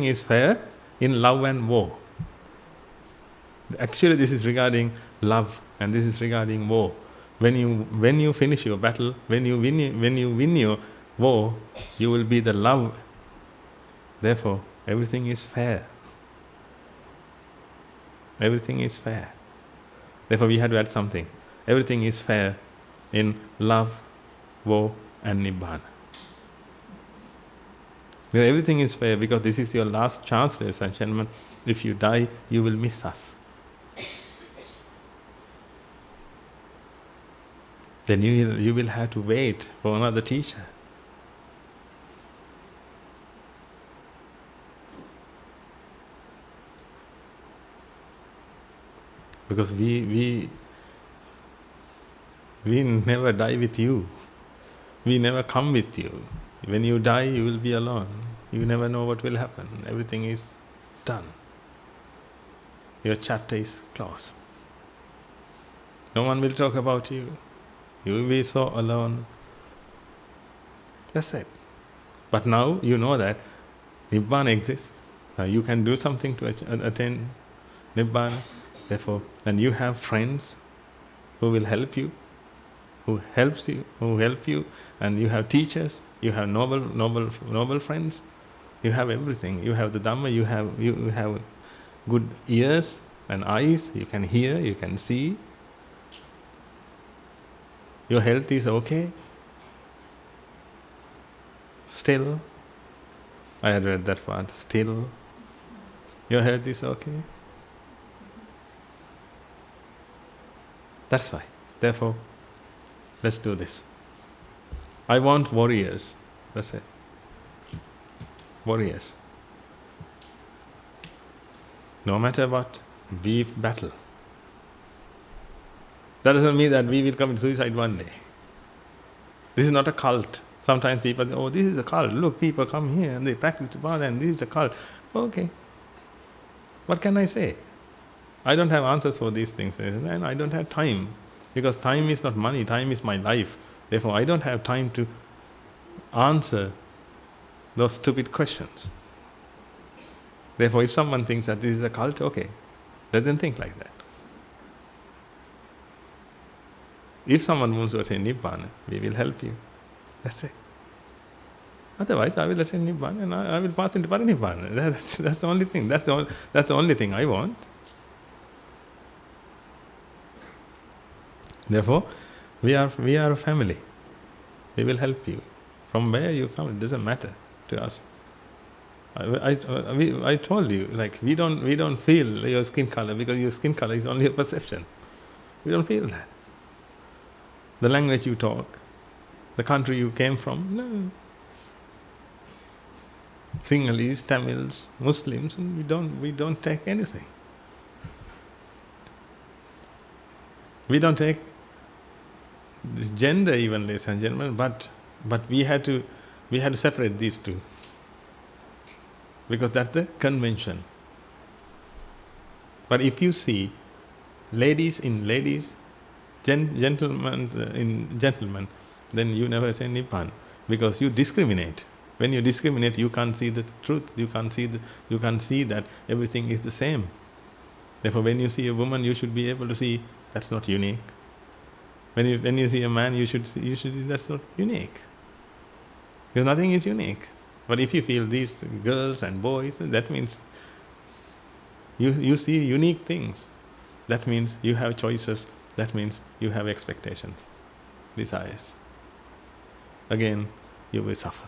is fair in love and war. Actually, this is regarding love, and this is regarding war. When you finish your battle, when you win your war, you will be the love. Therefore, everything is fair. Everything is fair. Therefore, we had to add something. Everything is fair in love, war, and Nibbana. Everything is fair because this is your last chance, ladies and gentlemen. If you die, you will miss us. Then you will have to wait for another teacher. Because we We never die with you. We never come with you. When you die, you will be alone. You never know what will happen. Everything is done. Your chapter is closed. No one will talk about you. You will be so alone. That's it. But now you know that Nibbana exists. Now you can do something to attain Nibbana. Therefore, and you have friends who will help you, who help you, and you have teachers, you have noble friends, you have everything. You have the Dhamma, you have good ears and eyes, you can hear, you can see. Your health is okay. Still, I had read that part, still, your health is okay. That's why. Therefore, let's do this. I want warriors. That's it. Warriors. No matter what, we battle. That doesn't mean that we will commit suicide one day. This is not a cult. Sometimes people say, oh, this is a cult. Look, people come here and they practice Nibbana and this is a cult. Okay. What can I say? I don't have answers for these things. And I don't have time. Because time is not money, time is my life. Therefore, I don't have time to answer those stupid questions. Therefore, if someone thinks that this is a cult, okay, let them think like that. If someone wants to attain Nibbana, we will help you. That's it. Otherwise, I will attain Nibbana and I will pass into Parinibbana. That's the only thing. That's the only thing I want. Therefore, we are a family. We will help you. From where you come, it doesn't matter to us. I told you, like we don't feel your skin color because your skin color is only a perception. We don't feel that. The language you talk, the country you came from, no. Sinhalese, Tamils, Muslims, and we don't take anything. We don't take this gender even, ladies and gentlemen, but we had to separate these two. Because that's the convention. But if you see ladies in ladies, gentlemen in gentlemen, then you never attain Nibbana. Because you discriminate. When you discriminate, you can't see the truth. You can't see that everything is the same. Therefore, when you see a woman, you should be able to see that's not unique. When you see a man, you should see that's not unique. Because nothing is unique. But if you feel these girls and boys, that means you see unique things. That means you have choices. That means you have expectations, desires. Again, you will suffer.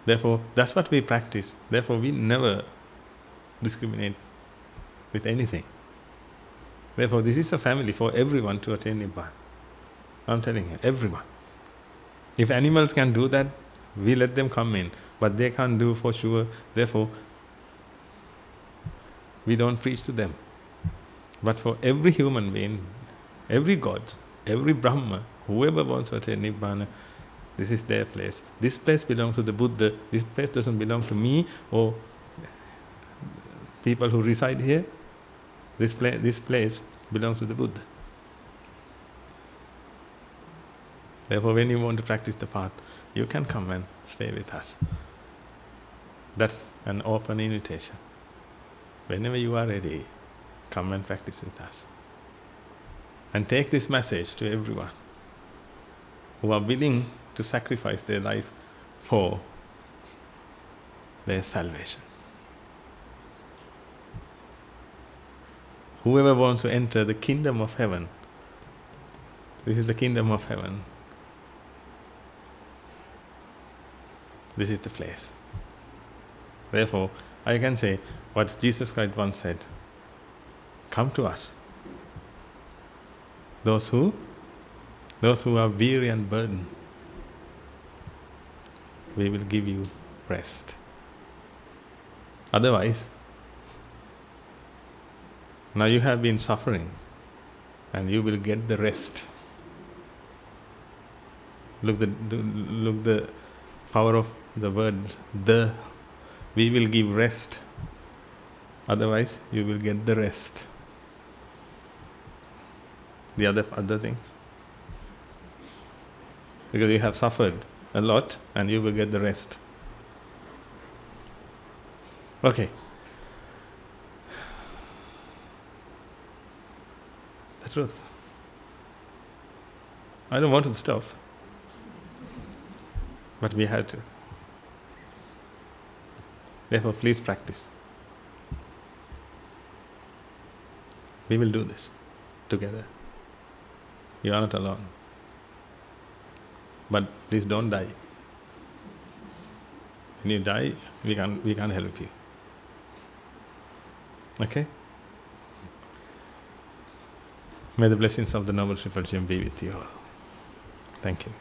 Therefore, that's what we practice. Therefore, we never discriminate with anything. Therefore, this is a family for everyone to attain Nibbana. I'm telling you, everyone. If animals can do that, we let them come in. But they can't do for sure. Therefore, we don't preach to them. But for every human being, every god, every Brahma, whoever wants to attain Nibbana, this is their place. This place belongs to the Buddha. This place doesn't belong to me or people who reside here. This place belongs to the Buddha. Therefore, when you want to practice the path, you can come and stay with us. That's an open invitation. Whenever you are ready, come and practice with us. And take this message to everyone who are willing to sacrifice their life for their salvation. Whoever wants to enter the kingdom of heaven, this is the kingdom of heaven. This is the place. Therefore, I can say what Jesus Christ once said, come to us. Those who are weary and burdened, we will give you rest. Otherwise, now you have been suffering and you will get the rest Look the power of the word the. We will give rest. Otherwise, you will get the rest. The other things. Because you have suffered a lot and you will get the rest. Okay. The truth. I don't want to stop. But we have to. Therefore, please practice. We will do this together. You are not alone. But please don't die. When you die, we can't help you. Okay? May the blessings of the Noble Triple Gem be with you all. Thank you.